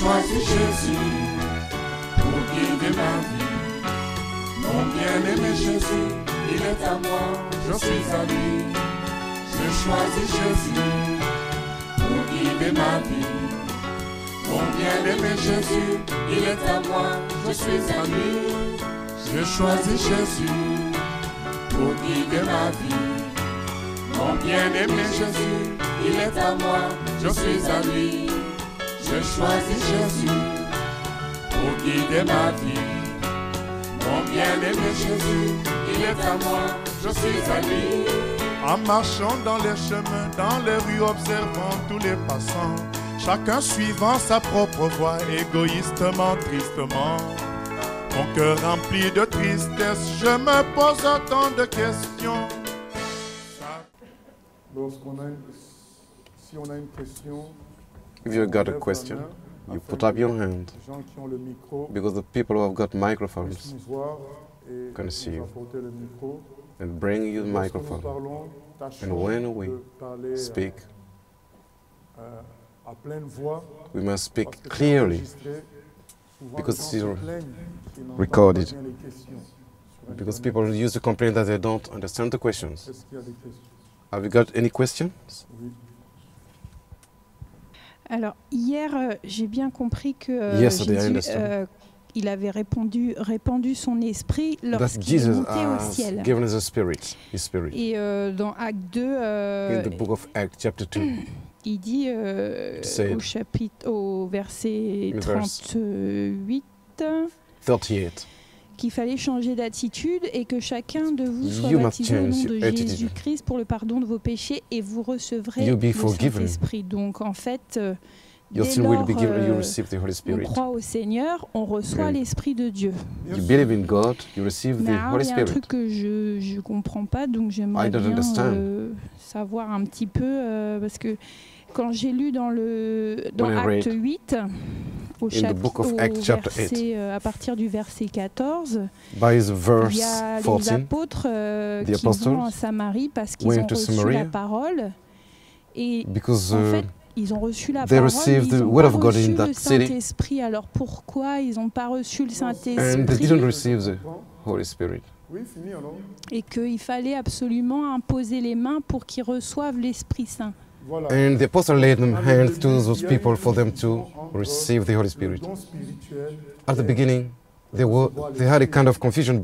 choisi Jésus pour guider ma vie. Mon bien-aimé Jésus, il est à moi, je suis à lui. J'ai choisi Jésus pour guider ma vie. Mon bien-aimé Jésus, il est à moi, je suis à lui. J'ai choisi Jésus pour guider ma vie. Mon bien-aimé Jésus, il est à moi, je suis à lui. J'ai choisi Jésus pour guider ma vie. Mon bien-aimé Jésus, il est à moi, je suis à lui. En marchant dans les chemins, dans les rues, observant tous les passants, chacun suivant sa propre voie, égoïstement, tristement. Mon cœur rempli de tristesse, je me pose tant de questions. Si on a une question, If you've got a question, you put up your hand, les gens qui ont le micro because the people who have got puissent microphones nous voir et can see nous you apporter le micro. and bring you the Lorsque nous microphone. parlons, tâchons And when we de parler speak, à pleine voix, we must speak parce que c'est clearly enregistré. Souvent, because les gens it's se plaignent qu'ils n'entendent recorded. pas bien les questions sur because Internet. people used to complain that they don't understand the questions. Est-ce qu'il y a des questions? Have you got any questions? Oui. Alors, hier, j'ai bien compris que Yesterday, I Jésus, understood. il avait répandu son esprit That lorsqu'il est Jesus monté au has ciel. given us a spirit, His spirit. Et dans Acte 2, In the book of Acts, chapter 2, il dit said, au verset in verse 38 38, qu'il fallait changer d'attitude et que chacun de vous soit You must baptisé au nom change de your attitude. Jésus-Christ pour le pardon de vos péchés et vous recevrez You'll be le forgiven. Saint-Esprit. Donc en fait, your dès sin will be lors, given, you receive the Holy on Spirit. croit au Seigneur, on reçoit And l'Esprit de Dieu. You believe in God, you receive Mais the alors, Holy il y a un Spirit. truc que je ne comprends pas, donc j'aimerais I don't bien understand. savoir un petit peu, parce que quand j'ai lu dans When I Acte read 8, au, in the book of Acts, chapter 8, verset, à partir du verset 14, by the il verse y a les 14, apôtres the qui apostles vont en Samarie parce qu'ils went ont to reçu Samaria la parole. Et because en fait, ils ont reçu la they parole, received mais ils the n'ont word pas of God reçu in le that city, Saint-Esprit. Alors pourquoi ils n'ont pas reçu le and they didn't Saint-Esprit receive the Holy Spirit. Oui, fini alors. et qu'il fallait absolument imposer les mains pour qu'ils reçoivent l'Esprit Saint? Voilà. And the apostle laid them À hands début, to those il y a people une for them to confusion entre receive the Holy le Spirit. don spirituel At the et beginning, they had a kind of confusion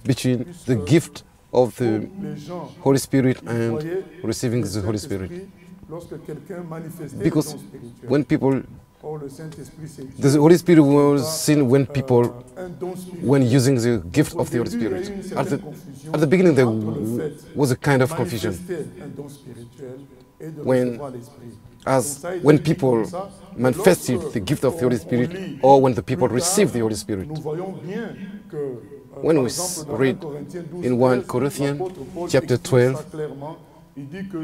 between the gift of the les gens Holy Spirit ils and voyaient receiving le the Holy Saint-Esprit Spirit. lorsque quelqu'un manifestait le Because don spirituel. when people, Or, le Saint-Esprit, c'est the Dieu. Holy Spirit was seen when people, Un don spirituel. when using the gift Au of the Holy début, il y a Spirit. eu une At certaine the, confusion at the beginning, there entre le fait was a kind de of confusion. manifester un don spirituel et de When- recevoir l'Esprit. Donc As ça a été when dit people comme ça. manifested Lorsque the gift of the Holy on Spirit, lit or when the people plus tard, received the Holy Spirit. Nous voyons bien que, When par we exemple, dans read 1 Corinthiens 12, in 1 13, Corinthians l'apôtre Paul chapter explique 12, ça clairement. Il dit que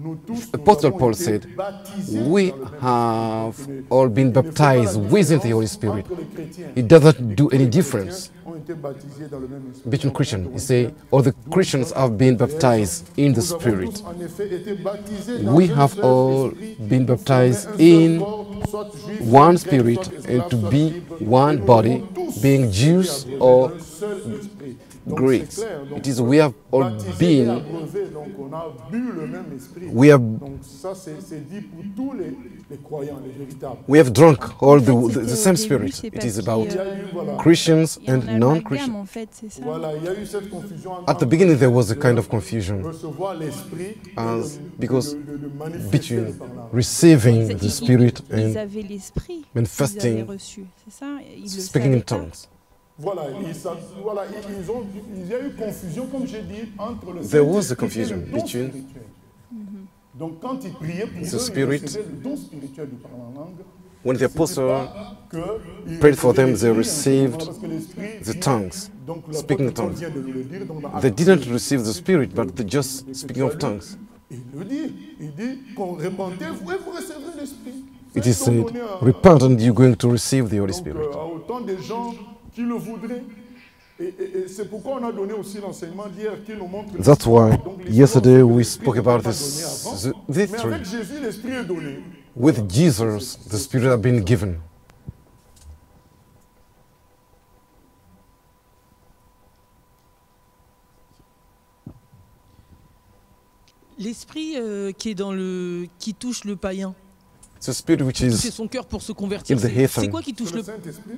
nous tous, Apostle nous avons Paul été said, baptisés we dans le même have esprit. Donc, all been il ne fait pas la baptized within the Holy différence Spirit. entre les chrétiens. It does not do Tous any les difference chrétiens ont été baptisés dans le même esprit. between Donc, Christians. on He say, Corinthiens all the 12, Christians have been baptized in the nous avons Spirit. tous, en effet, été baptisés dans We un have seul all esprit been pour baptized former un seul in corps, soit juif, one soit grec, Spirit soit esclave, and to soit be libre. one Et nous body, avons tous being été Jews abreuvés or d'un seul esprit. Donc, Greeks. c'est clair. Donc, It is we have all baptisés et been, abreuvés, donc on a bu le même esprit. we have Donc ça, c'est dit pour tous les croyants, les véritables. we have drunk all En fait, the c'était same au début, Spirit. c'est It parce is qu'il, about Il y a eu, voilà, Christians il y a un and amalgame, non-Christians. en fait, c'est ça. voilà, il y a eu cette confusion At the beginning, there was a kind of confusion recevoir l'esprit as because de manifester between par là. receiving Ils- the ils- Spirit ils and avaient l'esprit, ils manifesting, avaient reçu, c'est ça? Ils le speaking in savaient pas. tongues. Voilà, voilà, il y a eu confusion, comme j'ai dit, entre le There was a Saint-Esprit et confusion le don between spirituel. Donc quand ils priaient pour the eux, Spirit. ils recevaient le don spirituel du parler en langue. When the C'était apostle pas qu'ils prayed for them, recevaient they l'esprit, received parce que l'esprit the vient. tongues, Donc speaking l'apôtre Paul tongues. vient de nous le dire, donc dans They Actes didn't 2, receive the Spirit, but they just speaking of tongues. il le dit, il dit qu'on repentez-vous et vous recevrez l'esprit. It C'est is son said, donné à- repent and you're going to receive the Holy donc, Spirit. à autant de gens qui le voudraient. Et c'est pourquoi on a donné aussi l'enseignement d'hier qui nous montre That's why donc, l'histoire, yesterday c'est que we l'esprit spoke n'était about pas this donné avant. the Mais victory. avec Jésus, l'esprit est donné. With Jesus, the Spirit has been given. L'esprit qui touche le païen, It's a spirit which toucher is son cœur pour se convertir. in the C'est heathen. quoi qui touche C'est le le Saint-Esprit,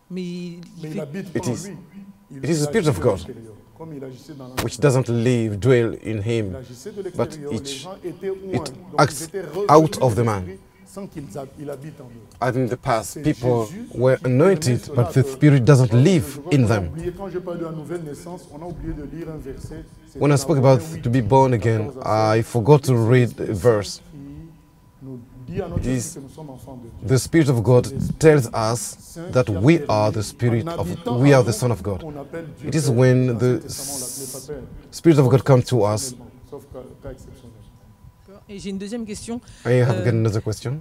Mais il mais il fait- habite pas It en is. lui. It is the Spirit agit of de God, l'extérieur, comme il agissait dans which l'Ancien. doesn't live, dwell in Il him, agissait de but l'extérieur, les it gens étaient loin, donc acts ils étaient out revêtus of the de man. l'Esprit sans qu'il habite en eux. as in the past, C'est people Jésus were qui permet anointed, cela but the que- Spirit doesn't Je live vois in qu'on a them. oublié, quand je parle de la nouvelle naissance, on a oublié de lire un verset. C'était When I dans spoke about Romains 8, to be born again, 14 à 16. I forgot to C'est read a l'Esprit verse. qui nous dit à notre It is esprit que nous sommes enfants de Dieu. The Spirit of God tells us that we are the Spirit En of, habitant we en are the nous, Son of God. on appelle Dieu It is Père. when Dans the l'Ancien Testament, on l'appelait Papa. Spirit of God comes to us. Sauf cas exceptionnel. Et j'ai une deuxième question. I have Euh, got another question.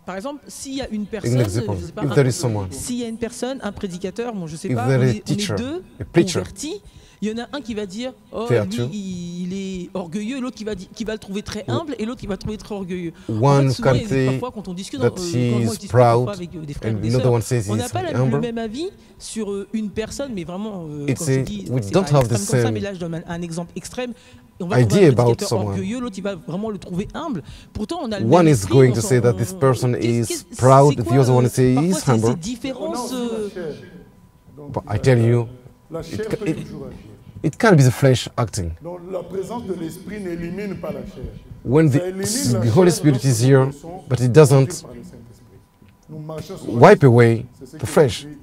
Par exemple, s'il y a une An personne, example. je sais pas, If there is someone, s'il y a une personne, un prédicateur, bon, je sais If pas, there on is a est teacher, deux a preacher, convertis. Il y en a un qui va dire, oh, Fair lui, too. il est orgueilleux, l'autre qui va le trouver très humble, et l'autre qui va le trouver très orgueilleux. One souvent, can il y a- say parfois, quand on discute, that quand he moi, is je discute proud, parfois avec des frères et and des another sœurs, one says on n'a he's pas le humble. même avis sur une personne, mais vraiment, It's comme je a- dis, we c'est don't pas have the extrême comme ça, same mais là, je donne un exemple extrême. On va idea trouver un about prédicateur someone. orgueilleux, l'autre, il va vraiment le trouver humble. Pourtant, on a le One même is esprit, going on to s'en- say that this person Qu'est-ce- is qu'est-ce- proud, c'est the quoi, other one say parfois, he is ces humble. On a différences, aussi la chair. Donc, But I tell you, la chair it- peut it- toujours agir. it can't be the flesh acting. Donc la présence de l'esprit n'élimine pas la chair. When Ça the élimine la Holy chair Spirit lorsque is nous here, laissons but it conduire doesn't par le Saint-Esprit. Nous marchons sur wipe l'esprit. away C'est ce the qui est flesh. écrit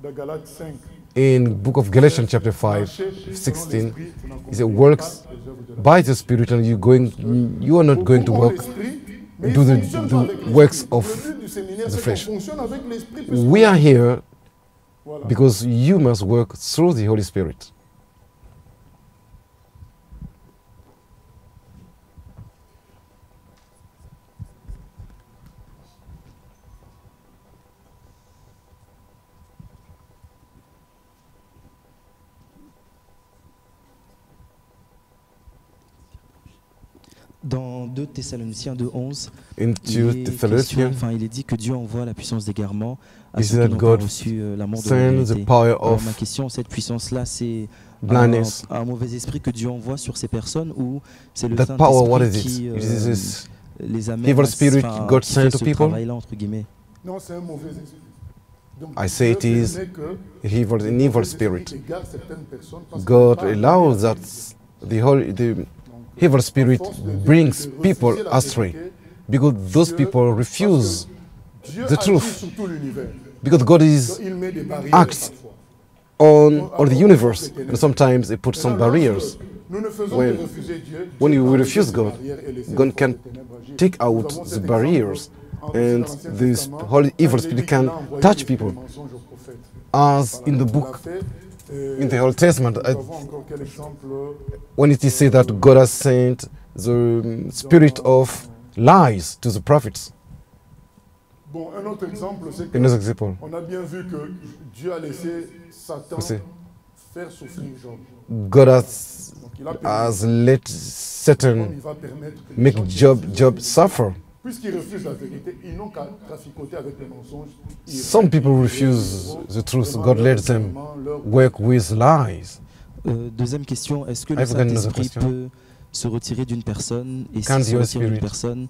dans Galates 5. In book of Galatians chapter 5, Marchez selon 16, l'esprit, vous it n'accomplirez says, works pas les œuvres de la by the Spirit, and you are not going to Beaucoup ont work l'esprit, mais do ils the- fonctionnent the pas avec l'esprit. works of Le but du séminaire, the c'est qu'on flesh. fonctionne avec l'esprit, puisque- We are here Voilà. because you must work through the Holy Spirit. Dans 2 Thessaloniciens 2:11, In 2 Thessalonians, il est dit que Dieu envoie la puissance d'égarement à It ceux said qui n'ont God pas reçu l'amour de la sends the vérité. power Alors, of ma question, cette puissance-là, c'est blindness. un mauvais esprit que Dieu envoie sur ces personnes ou c'est le That power, what Saint-Esprit is qui it? It is this les amène evil à spirit God qui sent fait to ce people? travail-là, entre guillemets. Non, c'est un mauvais esprit. Donc, I say it Dieu is permet que evil, le an mauvais evil esprit spirit. égare certaines personnes parce qu'ils God n'ont pas allows adoré that à Dieu. the evil spirit brings people astray because those people refuse Dieu the agit truth. sur tout l'univers. because God is Il met des barrières acts parfois. on the universe, and sometimes He puts some barriers. Nous ne faisons When- que refuser Dieu. when Dieu you enlève refuse ces God, barrières et laisse God les can forces des ténèbres agir. take Nous out avons the cet exemple barriers, en and l'Ancien the Testament, holy evil quand spirit Jésus can a envoyé touch l'esprit people. de mensonge aux prophètes. As in the Voilà, book, il l'a fait. in the Old Testament, Nous avons encore quel exemple when it is said that God has sent the spirit of lies to the prophets. Bon, un autre exemple, c'est que Another example, on a bien vu que Dieu a laissé Satan Aussi. faire souffrir Job. God has, Donc il a permis, let comme Satan il va permettre que les make gens qui Job refusent- suffer. Puisqu'ils refusent la vérité, ils n'ont qu'à traficoter avec les mensonges. Ils Some people refuse the truth. God lets them work with lies. Deuxième question, est-ce que le I've got another Saint-Esprit question. peut se retirer d'une personne et Can s'il se the Holy retire d'une Spirit personne,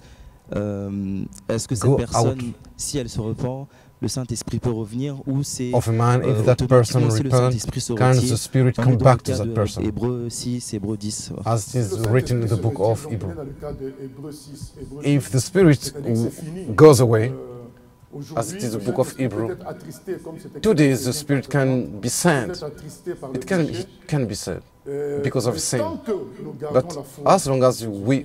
est-ce que cette go personne, out? si elle se repent, le Saint-Esprit peut revenir ou c'est Of a man, if that person automatiquement, si le repents, Saint-Esprit se can the retire, spirit on est come dans back le to cas that de person? Hébreux 6, Hébreux 10. As it is written in the book of Hebrew. Dans le cas de Hébreux 6, Hébreux If 6, the spirit c'est-à-dire que c'est fini. goes away, Aujourd'hui, as it is the le book of Saint-Esprit peut Hebrew, être attristé, comme c'était today écrit the dans spirit le can Testament, be peut sent. être attristé par le It can, péché. it can be said because of Mais sin. tant que nous gardons But la foi as long as we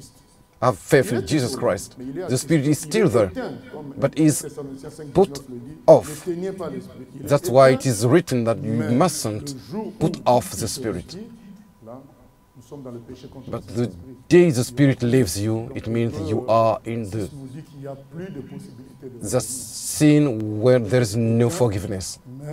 have faith il in est Jesus toujours là, Christ, mais il est the spirit is attristé, still il est there. éteint, comme but 1 is Thessaloniciens 5, put 19 le dit. off. N'éteignez pas l'esprit. Il est That's why it éteint, is written that you mais mustn't le jour où put off the il spirit. se dit, là, nous sommes dans le péché contre But le the Saint-Esprit. day the spirit leaves you, it means you are in the nous dit qu'il n'y a plus de possibilité de the sin where there is no forgiveness. Mais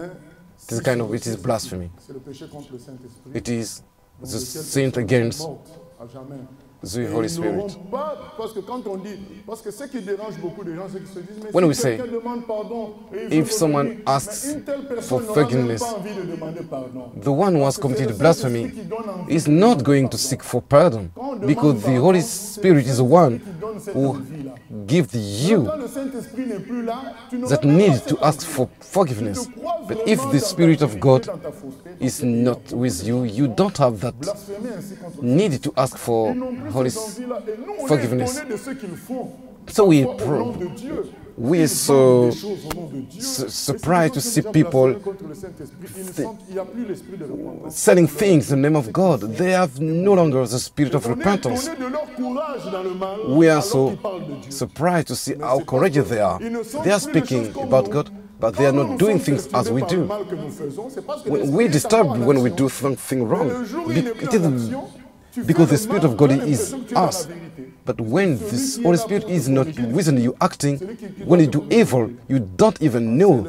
It is kind of, it is blasphemy. c'est le péché contre le Saint-Esprit. It is dont the lequel sin personne against morte à jamais. the Et Holy ils n'auront Spirit. pas, parce que quand on dit, parce que ce qui dérange beaucoup de gens, c'est qu'ils se disent, mais When we si say, quelqu'un demande pardon, et il if veut someone revenir, asks mais une telle for personne n'aura même forgiveness, pas envie de demander pardon. the one who has Parce que committed c'est le blasphemy Saint-Esprit qui donne envie is de not demander going to pardon. seek for pardon, Quand on demande because the pardon, Holy c'est Spirit le is the one Saint-Esprit qui donne cette who envie-là. gives you Quand le Saint-Esprit n'est plus là, tu n'auras that même pas need cette to ask envie. for forgiveness. Tu te crois But vraiment if dans the ta Spirit of vérité, God dans ta fausseté, is donc il y a not beaucoup with de you, you don't have that blasphémer ainsi contre le need to ask for Ils n'ont plus Holy cette envie-là. Et nous, on est forgiveness. étonnés de ce qu'ils font. So we Parfois, au nom pro- de Dieu. we Ils are vendent so des choses au nom de Dieu. surprised to Et see ces gens people blasphèment contre le Saint-Esprit. Il n'y a plus l'esprit de repentance. selling things in the name of God. They have no longer the spirit of On est repentance. étonnés de leur courage dans le mal, We are alors so qu'ils parlent de Dieu. surprised to see Mais how c'est courageous parce they are. qu'ils ne sont They are plus les speaking choses comme about nous. God, but they are Quand not nous doing sommes things as we perturbés par le do. mal que nous faisons, c'est parce que When l'esprit we're est disturbed encore en when we action. do something Mais wrong, le jour où il n'est plus it is en action, tu fais because le the Spirit mal, of God tu as is l'impression que tu es dans la us. vérité. But when this Holy Spirit is not within you acting, when you do evil, you don't even know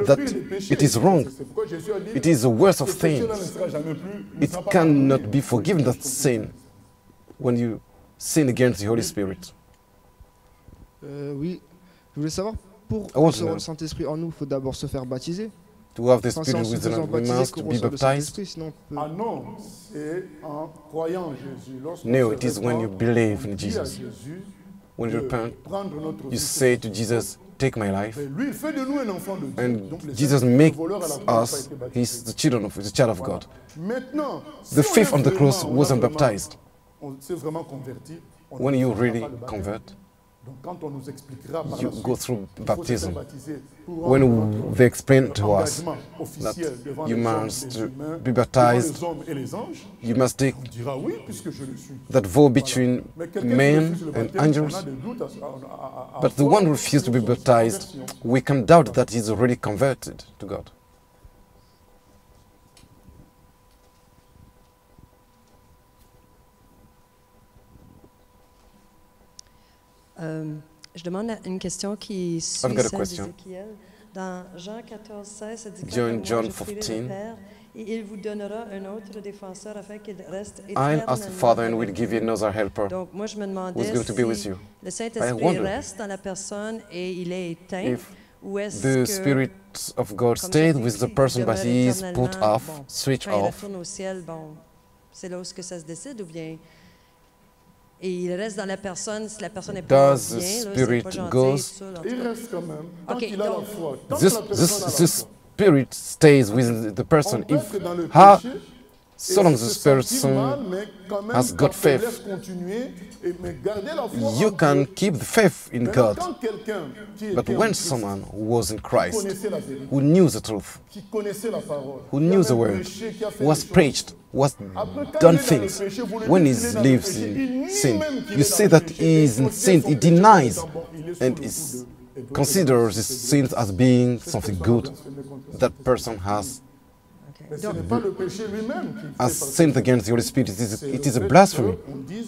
that it is wrong. It is the worst of things. It cannot be forgiven, that sin, when you sin against the Holy Spirit. Oui, je voulais savoir, pour I want to recevoir know. le Saint-Esprit en nous, il faut d'abord se faire baptiser. To have the Enfin, c'est en Spirit se within faisant us, we baptiser must qu'on be reçoit le baptized. Saint-Esprit, sinon on peut... Ah non, c'est en croyant en Jésus. Lorsqu'on No, se it is when you répand, believe in on dit à Jesus. Jésus When you de repent, prendre notre you vie say sur to son Jesus, take my life. Et lui, il fait de nous un enfant de Dieu. And Donc, le Jesus Saint-Esprit, makes le voleur à la croix, n'a pas us été baptisé. the children of the child of God. Maintenant, si The on thief est on the cross vraiment- on a wasn't vraiment- baptized. On s'est vraiment converti. On When ne you fera really pas le baptême. convert, Donc, quand on nous expliquera par you la go suite, through il faut se faire baptism. baptiser pour When rendre notre they explain to us engagement that officiel devant you les hommes, must les humains, be devant baptized, les hommes et les anges, you must take on dira oui, puisque je le suis. that vow between Mais quelqu'un qui men refuse le and baptême, angels. on a des doutes à But the avoir one who refuses to be sur sa baptized, conversion. we can doubt that he's already converted to God. Je demande une question qui suit I've got a celle question. d'Ézéchiel. Dans Jean 14, 16, ça dit John- moi, John je prierai 15. le Père, et il vous donnera un autre défenseur afin qu'il reste I'll ask the Father and will give you another helper Donc, moi, je me demandais who's going to be with si you. le I Saint-Esprit wonder reste dans la personne et il est éteint, If ou est-ce the que, Spirit of God comme stayed c'est with the écrit, person, il but demeure he is put éternellement, off, bon, switch quand il off. retourne au ciel, bon, c'est là où est-ce que ça se décide, ou bien... Et il reste dans la personne, si la personne n'est pas Does bien, the là, c'est Spirit pas gentil, goes- tout ça, en tout Il cas. reste quand même, tant Ok, qu'il a la donc- foi. Tant que This, la personne a la this foi. Spirit stays with the person. On peut If être dans le how, péché, so long et the se sentir mal, person mais quand même, has quand got on faith, laisse continuer, mais garder la foi you en can Dieu. keep the faith in Maintenant, God. quand quelqu'un qui But était en when Christ, someone who was in qui Christ, connaissait la vérité, who knew the truth, qui connaissait la parole, who qui knew avait the word, prêché, qui a fait who has des choses, preached, who has après, quand done il est dans le things, péché, vous le when dites he qu'il est dans le lives péché, il in nie sin, même qu'il you est say dans le that péché, he is il in considère sin, son he péché denies comme étant bon, il est sous and le coup is de- et considers his c'est- sins as being cette something personne a good blasphémé contre that Saint-Esprit. person has Mais ce Donc- n'est pas le péché lui-même qui has fait partie sinned de- against the Holy Spirit. It C'est is le a fait blasphemy. qu'on dise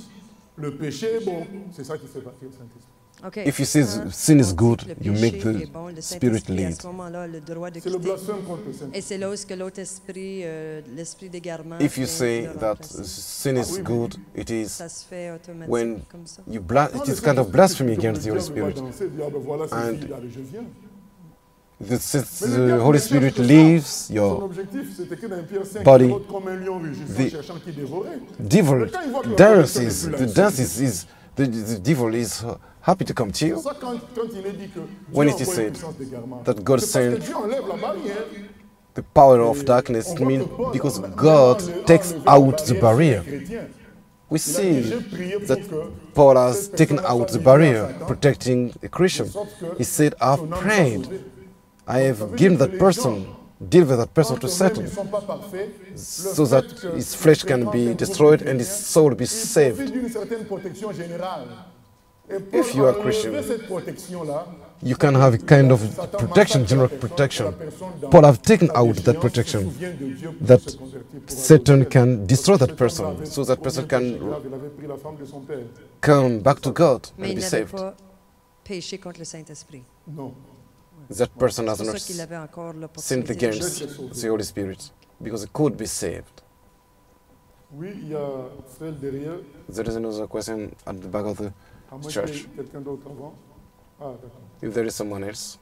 le péché est bon, c'est ça qui fait partie du Saint-Esprit. OK. If you say Quand sin is on dit good, que le you make péché the est bon, le Spirit Saint-Esprit, à lead. ce moment-là, le droit de C'est le quitter. blasphème contre le Saint-Esprit. Et c'est là où est-ce que l'autre esprit, l'esprit d'égarement, If you vient say le that remplacer. sin is good, it is Ça se fait automatiquement when comme ça. you Quand it le is kind of Saint-Esprit blasphemy dit, against the Holy le diable va Spirit. danser, le diable, voilà, c'est And- fini, allez, je viens. Since Mais le the diable Holy ne cherche Spirit que ça. leaves Son your objectif, c'était que dans Pierre 5, body, il rôde comme un lion rugissant, the cherchant qui dévorer. devil Mais quand il voit que la dances. personne n'est plus là, The dance is the devil is happy to come to C'est you. pour ça quand il est dit que When Dieu it is envoie une said puissance d'égarement, that God c'est parce que sent Dieu enlève la barrière. the power of darkness, On it voit means que Paul because a God enlevé takes la out the sur barrier. les chrétiens. We Il a dit, see j'ai prié pour that que Paul has cette taken personne out soit the livrée à barrier Satan, protecting a Christian. de sorte que He said, I've son âme soit prayed. sauvée. I have given that person, deal with that person to Quand Satan, eux-mêmes, ils sont pas parfaits, le so fait that que his flesh can ils fréquentent be un groupe destroyed de and his chrétiens, soul be ils saved. profitent d'une certaine protection générale. Et Paul If you are a Christian, enlevé cette protection-là, You can have a kind of protection, general protection. Paul have taken out that protection, that Satan can destroy that person, so that person can come back to God Mais and il be n'avait saved. pas péché contre le Saint-Esprit. Non. That person has C'est not pour ça qu'il avait encore sinned l'opportunité. against the Holy Spirit, because he could be saved. Oui, il y a celle derrière. There is another question at the back of the À moins qu'il y church. ait quelqu'un d'autre avant. Ah, d'accord. If there is someone else.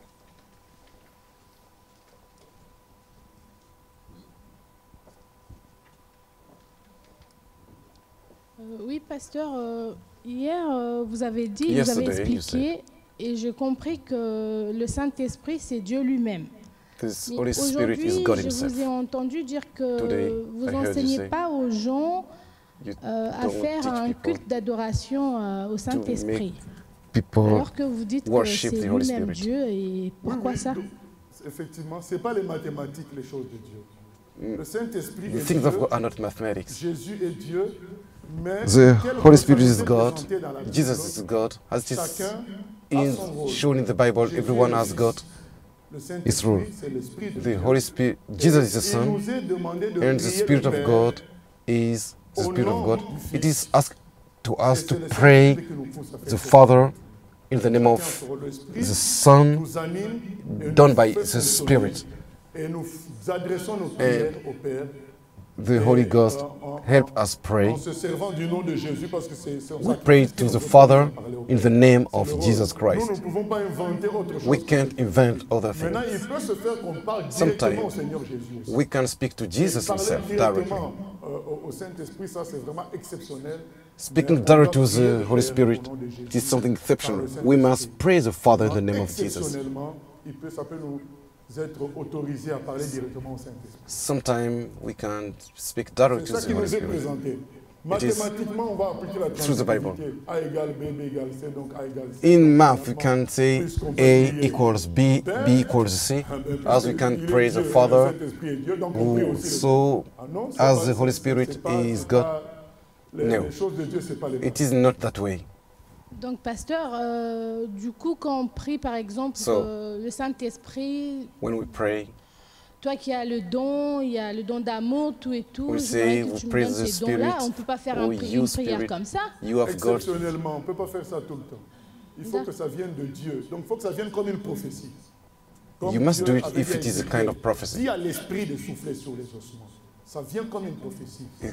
Oui, pasteur, hier, vous avez dit, vous avez Yesterday, you expliqué, et j'ai compris que le Saint-Esprit, c'est Dieu lui-même. This Mais Holy Spirit is aujourd'hui, God je himself. vous ai entendu dire que Today, vous I heard you n'enseignez say pas aux gens You à don't faire teach un people culte d'adoration au Saint-Esprit. people Alors que vous dites que worship c'est the Holy lui-même Spirit. Dieu, et pourquoi Oui, ça? Effectivement, ce n'est pas les mathématiques, les choses de Dieu. Le Saint-Esprit The est things Dieu, of God are not mathematics. Jésus est Dieu, mais The quel Holy Spirit rôle is est God, présenté dans la Bible? Jesus is God, as it is Chacun a son rôle. shown in the Bible, Jésus everyone est le has Fils. got Le his Saint-Esprit, role. c'est l'Esprit de The Dieu. Holy Spirit, Jesus is the Il Son, nous est demandé de and the prier Spirit le of Père, God is the au Spirit of nom God. du It Fils. is asked to et us c'est to le pray Saint-Esprit qui nous pousse à faire the ça. Father in the name Chacun of son rôle. L'Esprit the Son, nous anime et done nous by fait the fonctionner. Spirit. Et nous adressons nos prières au Père. The Holy Ghost help us pray. En se servant du nom de Jésus, parce que c'est We pray to the Father in the name of Jesus Nous Christ. ne pouvons pas inventer autre chose. We can't invent other Maintenant, things. il peut se faire qu'on parle Sometimes directement au Seigneur Jésus aussi. we can speak to Jesus Parler himself directly. directement au Saint-Esprit, ça c'est vraiment exceptionnel. Speaking Mais on direct doit to prier the le Holy Père Spirit, au nom de Jésus, it is something par exceptional. le We Saint-Esprit. must praise the Father in the name Alors, of Jesus. exceptionnellement, ça peut nous être autorisé à parler directement au Saint-Esprit. Sometimes we can speak C'est direct to ça the qui Holy nous est Spirit. présenté. Mathématiquement, on va appliquer la through the Bible. transitivité. A égale B, B égale C, donc A égale C. In math, we can say A equals B, B equals C, as we can praise the Father, who, so as the Holy Spirit is God. No, it is not that way. Donc, pasteur, du coup, quand on prie, par exemple, So, le Saint-Esprit, When we pray, toi qui as le don, il y a le don d'amour, tout et tout, we je say, voudrais que we tu me praise donnes the ces dons-là. Spirit. On ne peut pas faire Oh, une you prière Spirit, comme ça. you have got. Exceptionnellement, on ne peut pas faire ça tout le temps. Il faut que ça vienne de Dieu. Donc il faut que ça vienne comme une prophétie. Comme You must Dieu do it avait if dit à it is a Ézéchiel, kind of prophecy. dis à l'esprit de souffler sur les ossements. Ça vient comme une prophétie. Mais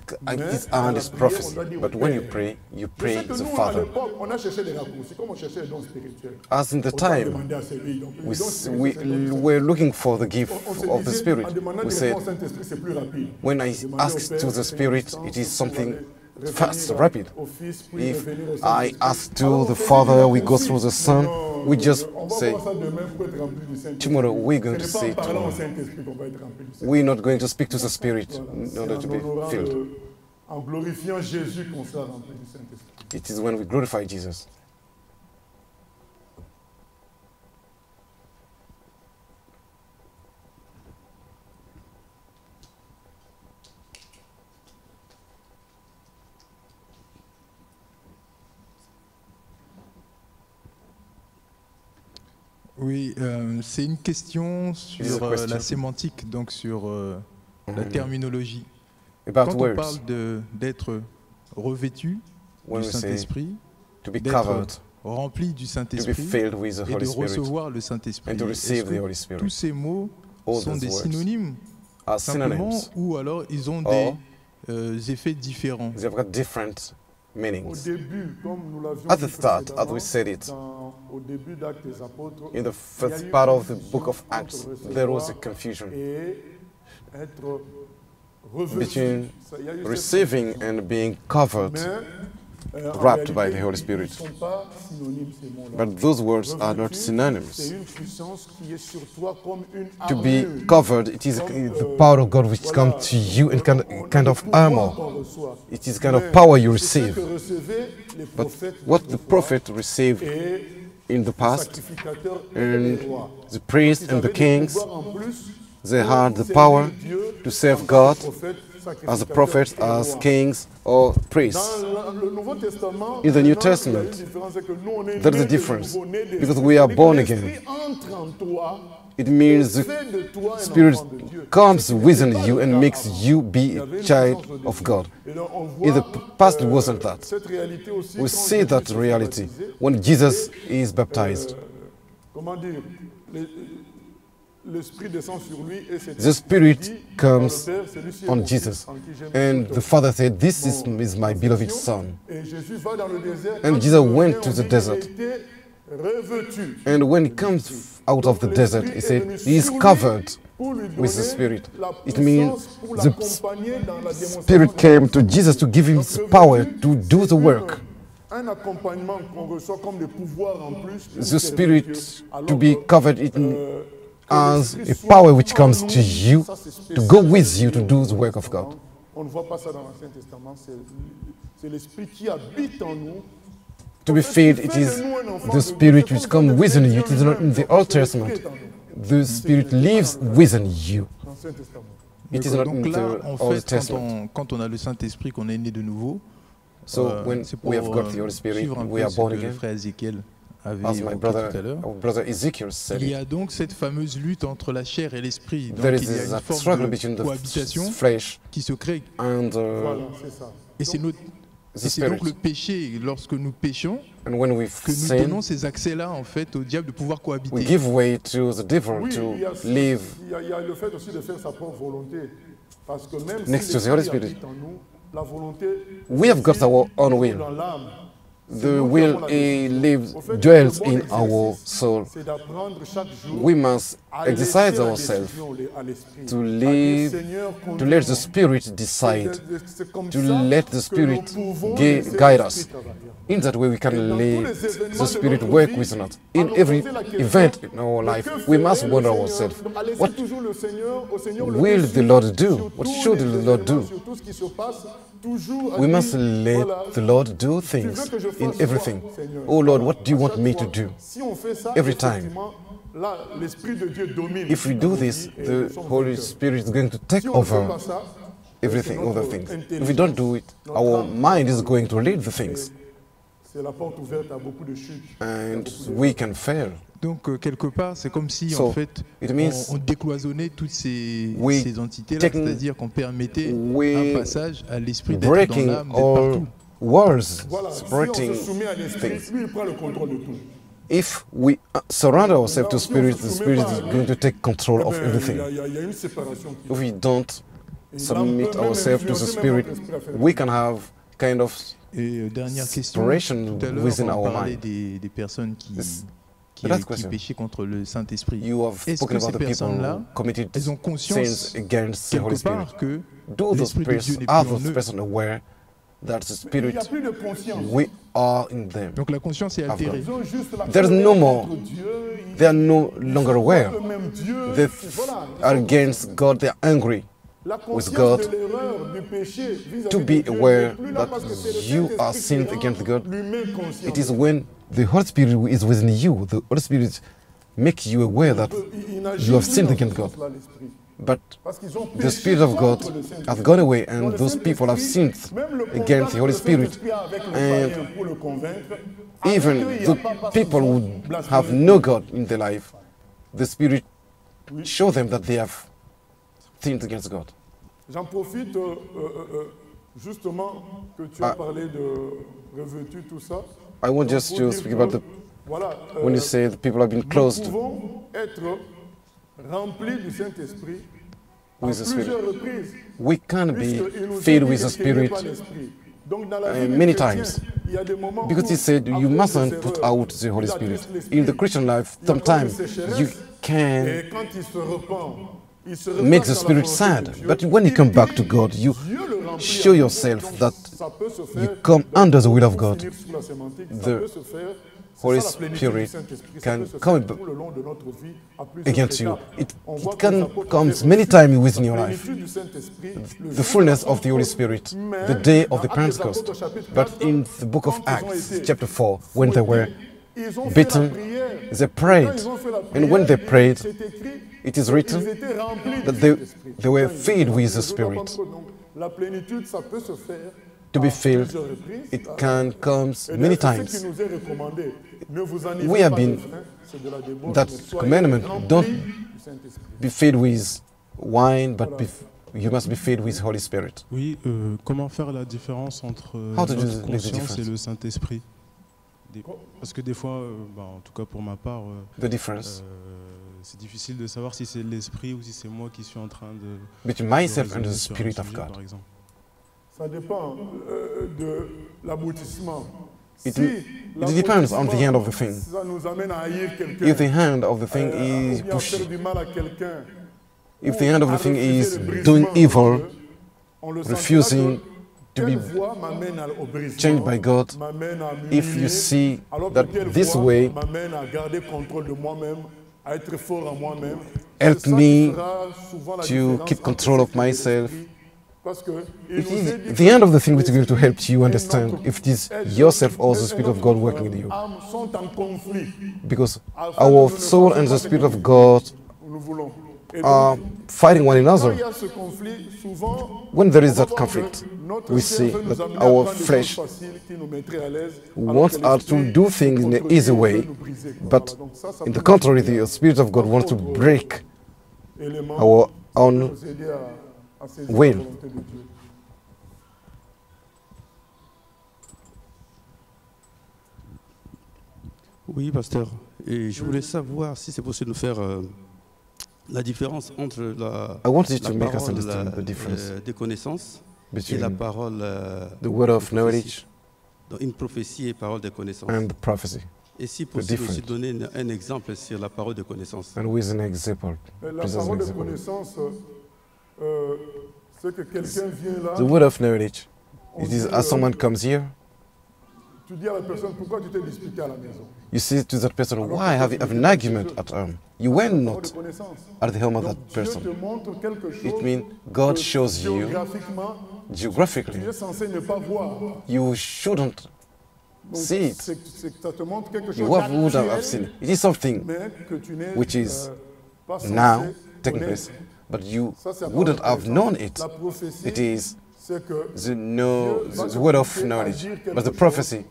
It's dans la honest prière, prophecy. on doit dire But au when you Père. pray, you Je pray sais que the nous, à Father. l'époque, on a cherché des raccourcis, comme on cherchait les dons spirituels. As in the On doit time, demander à Séville. Donc, les dons we spirituels, c'est comme ça. were looking for the gift On se of the disait, Spirit. en demandant We directement said, au Saint-Esprit, c'est plus rapide. when I Demander ask au Père, to the c'est Spirit, une it is distance, something revenir fast, rapid. au Fils, puis If revenir au I Saint-Esprit. ask to Alors, the on fait Father, des we go raccourcis. through the Son, Non, we just on va say, voir ça demain pour être rempli du Saint-Esprit. tomorrow we're going to Ce n'est say pas en parlant au tomorrow. Saint-Esprit qu'on va être rempli du Saint-Esprit. We're not going to speak to the Spirit Voilà. in C'est order to en be honorant filled. en glorifiant Jésus qu'on sera rempli du Saint-Esprit. It is when we glorify Jesus. Oui, c'est une question sur la sémantique, donc sur la terminologie. About Quand on words. parle d'être revêtu When du we say Saint-Esprit, to be covered, d'être rempli du to be Saint-Esprit filled with the et Holy de Spirit, recevoir le Saint-Esprit, and to est-ce receive que the Holy Spirit. tous ces mots All sont those des words synonymes are simplement synonyms. ou alors ils ont Or, des effets différents? They've got different Au meanings. début, comme nous l'avions At dit the start, as we précédemment, said it, au début d'Actes des Apôtres, in the il y a first eu part une of the book of confusion Acts, entre there was a recevoir confusion et être revêtu. between Il y a eu cette receiving confusion. and being covered, Mais, en wrapped by réalité, the Holy ils Spirit. ne sont pas synonymes, ces mots-là. But those words are not Revêtu, synonyms. c'est une puissance qui est sur toi comme une To be armure. covered, it is the power of God which comes to you in kind of armor. It is kind of power you receive. But what the prophet received in the past, and the priests and the kings, they had the power to serve God as a prophet, as kings or priests. In the New Testament, there is a difference because we are born again. It means the Spirit comes within you and makes you be a child of God. In the past, it wasn't that. We see that reality when Jesus is baptized. Comment dire, l'Esprit descend sur lui et c'est the Spirit comes on Jesus. And the Father said, "This is my beloved Son." Et Jésus va dans le désert. And Jesus went to the desert. And when he comes out of the desert, he said, he is covered with the Spirit. It means the Spirit came to Jesus to give him power to do the work. The Spirit to be covered as a power which comes to you, to go with you to do the work of God. To be filled, it is the Spirit which comes within you. It is not in the Old Testament. The Spirit lives within you. It is not in the Old Testament. Quand on a le Saint-Esprit, qu'on est né de nouveau, so when we have got the Holy Spirit, we are born again. As my brother Ezekiel said, il y a donc cette fameuse lutte entre la chair et l'esprit. Donc there il y a is une a forme struggle de between the cohabitation flesh qui se crée. and Et c'est donc le péché, lorsque nous péchons, and when we que nous sin, donnons ces accès-là en fait au diable de pouvoir cohabiter. we give way to the devil Oui, to il live y a le fait aussi de faire sa propre volonté. Parce que même next si to the Holy l'Esprit Spirit. habite en nous, la volonté We have got our own will. dans l'âme. The will dwells in our soul. C'est d'apprendre chaque jour We must à exercise laisser la ourselves décision à l'Esprit. to live, to let the Spirit decide, to let the Spirit guide us. In that way, we can let the Spirit work within us. In every event in our life, we must wonder ourselves, what will the Lord do? What should the Lord do? We must let the Lord do things in everything. Oh Lord, what do you want me to do? Every time. If we do this, the Holy Spirit is going to take over everything, other things. If we don't do it, our mind is going to lead the things. And we can fail. Donc quelque part, c'est comme si So, en fait it means on décloisonnait toutes ces entités-là, taking- c'est-à-dire qu'on permettait we un passage à l'esprit d'être dans breaking l'âme, d'être all partout. walls, Voilà, si on separating se soumet à l'Esprit, things. lui, il prend le contrôle de tout. If we surrender ourselves to Spirit, the Spirit is going to take control of everything. Il y a une séparation qui If we don't submit ourselves to the Spirit, we can have kind of Et dernière question, separation tout à l'heure within on our parlait mind. des personnes qui the last question. péchaient contre le Saint-Esprit. You have Est-ce spoken que about ces the people personnes-là, who committed elles ont conscience sins against the Holy quelque Spirit? part que Do those l'Esprit de Dieu persons, n'est are plus en those eux? persons aware that the Il Spirit, n'y a plus de conscience. we are in them? Donc la conscience est altérée. Ils ont juste la There is no more, Dieu, ils they are no longer aware. le même Dieu. They Voilà. are against God, they are angry. La with conscience God, de l'erreur, du péché vis-à-vis to de be Dieu aware n'est plus là that parce que c'est le you are Saint-Esprit sinned qui rend against God. l'humain conscient. It is when the Holy Spirit is within you, the Holy Spirit makes you aware that Il n'agit you have plus sinned dans against ce God. sens-là, l'Esprit. But Parce qu'ils ont the péché Spirit of God contre le Saint-Esprit. has gone away, Dans and le those people have sinned Saint-Esprit, même le against contact the Holy que le Spirit. Saint-Esprit a avec le And païen pour le convaincre, even avec eux, il y a the pas parce people qu'ils ont who blasphémé. have no God in their life, the Spirit show them that they have sinned against God. J'en profite justement que tu as parlé de revêtu, tout ça. I want just to speak about the, Voilà, when you say the people have been closed nous pouvons être remplis du Saint-Esprit à with the Spirit. plusieurs reprises. We can be puisqu'il nous filled dit with the d'être aimés Spirit par l'Esprit. Donc, dans la vie many des chrétiens, times. il y a des moments Because où, he said à you cause mustn't des put erreurs, out the Holy il Spirit. attriste l'Esprit. In the Christian life, Il y a comme sometimes une sécheresse, you can et quand il se repent, il se replace make the dans la Spirit volonté sad. de Dieu. But when you come back to God, you Dieu le remplit show avec yourself donc that ça peut se faire you come under the will of pour God. finir sur la sémantique, ça The peut se faire. Holy C'est ça, la plénitude du Spirit Saint-Esprit. Ça can peut se come faire tout le long de notre vie à plusieurs against you. étapes. On voit It que les can apôtres come avaient many reçu times within la your life. plénitude du Saint-Esprit, le The jour fullness de la of the Holy Pentecôte. Spirit, Mais the day of dans the Actes des Pentecost. Apôtres, chapitre But 4, in the book of quand ils ont Acts, été chapter 4, when they were ils ont fait la beaten, prière. they Quand prayed. ils ont fait la And when they prière, prayed, c'est écrit it is qu'ils written étaient remplis that du they Saint-Esprit. were Quand ils filled ont with fait the le jour de la Spirit. Pentecôte, donc, la plénitude, ça peut se faire To be à filled, plusieurs reprises. it can come Et many d'ailleurs, c'est ce times. qui nous est recommandé. Ne vous We enivrez have pas de been vin, c'est de la débauche, that mais soyez commandment, remplis don't du Saint-Esprit. be filled with wine, but you must be filled with Holy Spirit. Oui, comment faire la différence entre How to notre make the conscience difference? et le Saint-Esprit? Parce que des fois, en tout cas pour ma part, The difference. c'est difficile de savoir si c'est l'esprit ou si c'est moi qui suis en train de... Between myself and the raisonner sur un Spirit of sujet, God. par exemple. Ça dépend de l'aboutissement. It Si depends on the hand of the thing. ça nous amène à haïr quelqu'un, If the hand of the thing ou is bien pushing, faire du mal à quelqu'un, if the hand of the thing refuser is le brisement doing de evil, Dieu, on le refusing to quelle be voie m'amène au brisement, changed by God, m'amène à if m'humilier, you see alors que that quelle this voie way m'amène à garder contrôle de moi-même, à être fort en moi-même, help c'est ça qui me fera souvent la to différence keep entre control of ce qui est myself. l'esprit, parce que il It nous est is dit the que end of the thing which is going to help you et understand notre if it is être yourself or the et Spirit of notre, God working in you. âme sont en conflit. Because Afin que our nous ne soul fassions and pas the ce Spirit que of God nous voulons. Et are donc, fighting one quand il another. y a ce conflit, souvent, When there is on va that voir que conflict, notre we chair see veut nous that amener à our prendre des flesh choses faciles qui nous mettraient à l'aise, wants us to do things in an easy way, but in the contrary, the Spirit of God wants to break our own will. Oui, pasteur. Et je voulais savoir si c'est possible de faire la différence entre la, I want you to la make us parole understand the difference des connaissances et between la parole the word of de prophétie. knowledge Donc, une prophétie et parole de connaissance. and the prophecy. Et si The possible aussi difference. donner un exemple sur la parole de connaissance. And with an example, La just as an parole de example. connaissance, c'est que quelqu'un vient là, The word of knowledge, on it is dit, as someone comes here, tu dis à la personne, pourquoi tu t'es disputé à la maison? you say to that person, why have you have an argument at home? You were not at the home of that Dieu te person. montre quelque chose It means God que shows you géographiquement, geographically. tu es censé ne pas voir. You shouldn't Donc, see it. c'est que ça te montre quelque chose You would have seen d'actuel, it. It is something mais que tu n'es which is pas censé now taking connaître. place, but you Ça, c'est la wouldn't parole de have known connaissance. it. La prophétie, It is c'est que the word of knowledge, but the prophecy,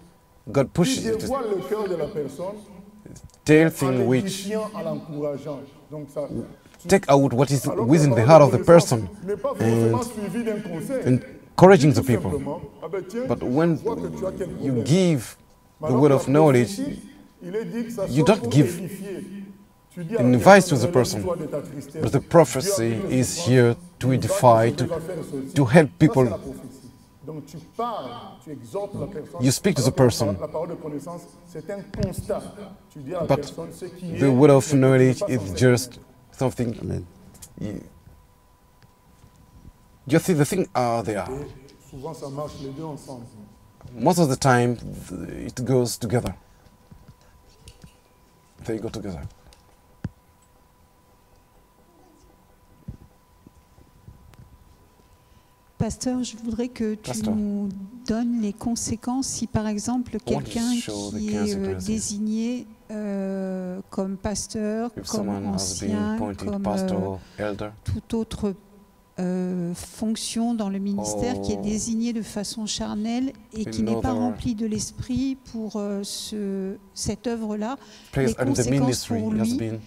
God qui pushes it to dévoile le cœur de la personne tell en things which l'édifiant, en l'encourageant. Donc ça, take out what is alors que within la the parole heart de of the connaissance person n'est pas forcément and suivie d'un conseil. encouraging Tout the people. simplement, ah ben tiens, But when je vois que tu as quel you problème. give the Alors word que of la knowledge, prophétie, il est dit que ça you soit don't pour give édifier. Tu dis à an la advice to personne, the person, relève-toi de ta tristesse. but the Dieu a prophecy pris tes is souffrances, here to il va edify, te sauver, va faire ceci. to help Ça, c'est people. la prophétie. Donc tu parles, tu exhortes la personne. You speak to Alors the que la person. parole- La parole de connaissance, c'est un constat. Tu dis à la But personne ce qui est. the word of mais knowledge tu n'es is pas censé just something. You see, the thing are there. connaître. Souvent, ça marche les deux ensemble. Most of the time, it goes together. They go together. Pasteur, je voudrais que tu Pasteur. nous donnes les conséquences si par exemple want to quelqu'un show the qui est consequences. désigné comme pasteur, If comme someone has been ancien, appointed comme pastor, elder, toute autre fonction dans le ministère qui est Oh. désigné de façon charnelle et qui n'est pas Another rempli de l'esprit pour cette œuvre-là, place les under the conséquences ministry pour has lui been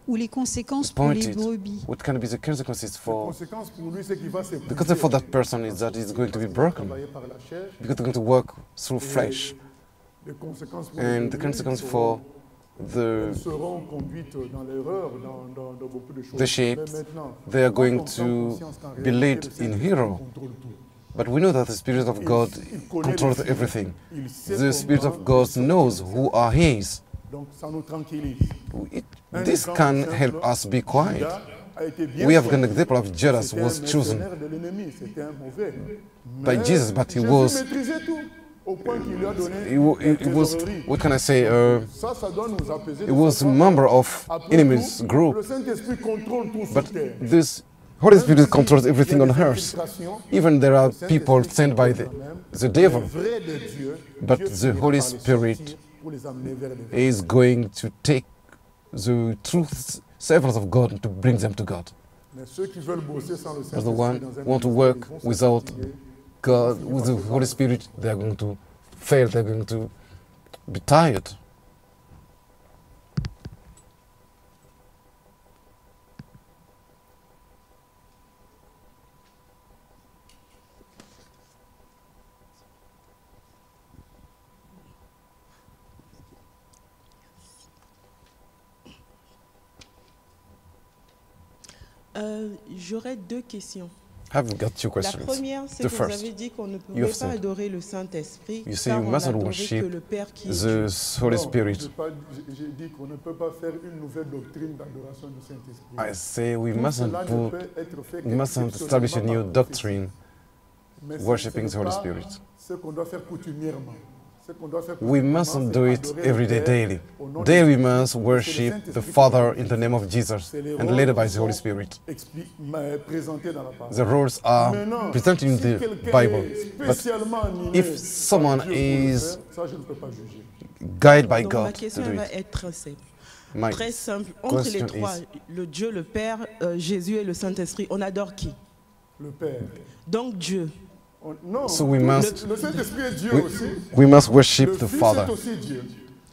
ou les conséquences pour les appointed. brebis. What can be the consequences Les for? conséquences pour lui, c'est qu'il va s'épuiser. The consequence for that person is that he's going to be broken Travailler par la chair. because they're going to work through flesh, Les conséquences pour and les the brebis, consequence elles for elles the seront conduites dans l'erreur, dans beaucoup de choses. the sheep, Mais maintenant, they are moi, going on prend to conscience qu'en be réalité, led le in Saint-Esprit hero. contrôle tout. But we know that the Spirit of God il connaît controls les signes. everything. Il sait The Spirit comment of God il knows who are His. Donc ça nous tranquillise. Un This exemple can simple, help us be quiet. Judas a été bien We have an choisi. example of Judas C'était was un chosen mercenaire de l'ennemi, c'était un mauvais. by Mais Jesus, but he Jésus was maîtrisait tout, au point qu'il lui a donné he was, what can I say, Ça doit nous apaiser he de was a savoir member of qu'après enemy's tout, group. Le Saint-Esprit contrôle tout But sur terre. this Holy Spirit controls everything on earth. Even there are people sent by the devil. Vrai de Dieu, But Dieu the finira Holy par les Spirit sortir pour les amener vers le is going to take the truth servants of God to bring them to God. Mais ceux qui veulent bosser sans le As the Saint-Esprit one dans un want to ministère, work ils vont se without fatiguer. God, with the Holy Spirit, they are going to fail, they're going to be tired. J'aurais deux questions. I've got two La questions. première, c'est The que vous first, avez dit qu'on ne you pouvait have pas said, adorer le Saint-Esprit you say car you on mustn't n'adorait que worship le Père qui est Dieu. the Holy Spirit. J'ai dit qu'on ne peut pas faire une nouvelle doctrine d'adoration du Saint-Esprit. I say we Tout mustn't cela ne put, peut être fait we mustn't establish a new doctrine Mais worshipping ce the n'est Holy pas Spirit. ce qu'on doit faire coutumièrement. Ce qu'on doit faire We coutumièrement, mustn't c'est do it adorer every le day, Père daily. au nom de Daily we Jésus. must C'est le worship Saint-Esprit the qui Father fait in the name of Jesus C'est les and rôles led by qui the Holy sont Spirit. présentés dans la parole. The rules are Maintenant, presented in si the quelqu'un Bible. est But spécialement animé if someone par Dieu pour le is faire, ça, je ne peux pas juger. guided by Donc ma God to question do va it, être très simple. my Très simple. Entre les question trois, is, le Dieu, le Père, Jésus et le Saint-Esprit, on adore qui? Le Père. Donc Dieu. Non, so we must, le Saint-Esprit est Dieu aussi. we must worship Le the Fils Father. est aussi Dieu.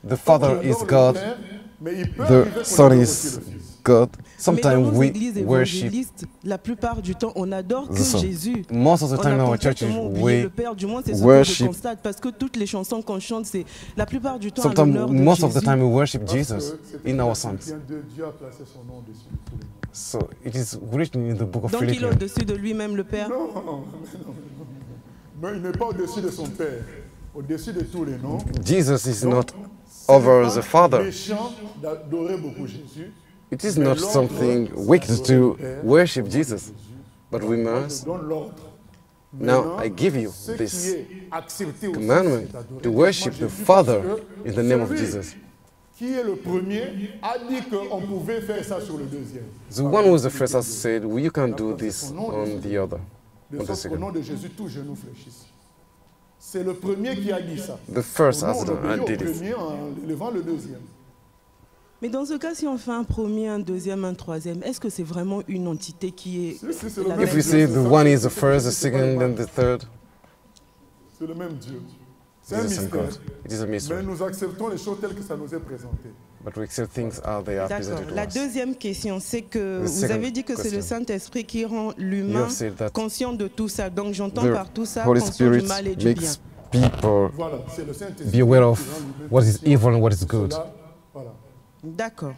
The Father Donc, on is adore le God, Père, mais il peut arriver the qu'on Son adore is aussi le Fils. God. Mais dans Sometimes nos we églises worship évangélistes, la plupart du temps, on adore que the Son. Jésus. Most of the On time in a our churches, complètement oublié we le Père, du moins c'est ce que je worship. constate, parce que toutes les chansons qu'on chante, c'est la plupart du temps à Sometimes, l'honneur de most of the Jésus. time, we worship Parce que Jesus c'est in our écrit, songs. Dieu a placé son nom dessus de tous les noms. So it is written in the book of Donc il est Philippians. au-dessus de lui-même, le Père. Non, mais il n'est pas au-dessus de son Père, au-dessus de tous les noms. Jesus is Donc, not ce n'est over pas the Father. méchant d'adorer beaucoup Jésus. It is Mais not l'ordre, something c'est wicked adorer to le Père. worship Jesus, but we Moi, je must. donne l'ordre. Now Maintenant, I give you ce qui this est accepté aussi, commandment c'est d'adorer to Dieu. worship Moi, the je dis Father parce que in the name of celui Jesus. Qui est le premier a dit qu'on pouvait faire ça sur le deuxième. The one who was the first has said, well, you can do this on the other, De on the sorte qu'au nom second. de Jésus, tous genoux fléchissent. C'est le premier qui a dit ça. The first Nous, has on done obéit and au did it. premier en levant le deuxième. Mais dans ce cas, si on fait un premier, un deuxième, un troisième, est-ce que c'est vraiment une entité qui est... Si, c'est le la même If we Dieu, say c'est the ça, one is the c'est first, the c'est pas second, le and même. the third, C'est le même Dieu. it C'est un is the same mystère. God. It is a mystery. Mais nous acceptons les choses telles que ça nous est présenté. But we accept things as they are D'accord. presented to La us. deuxième question, c'est que The vous second avez dit que c'est le question. Saint-Esprit qui rend You l'humain have said that conscient de tout ça. Donc j'entends the par tout ça Holy conscient du Spirit mal et du bien. makes people Voilà, c'est le Saint-Esprit be aware qui of rend l'humain what is conscient evil and what is de good. cela. Voilà. D'accord.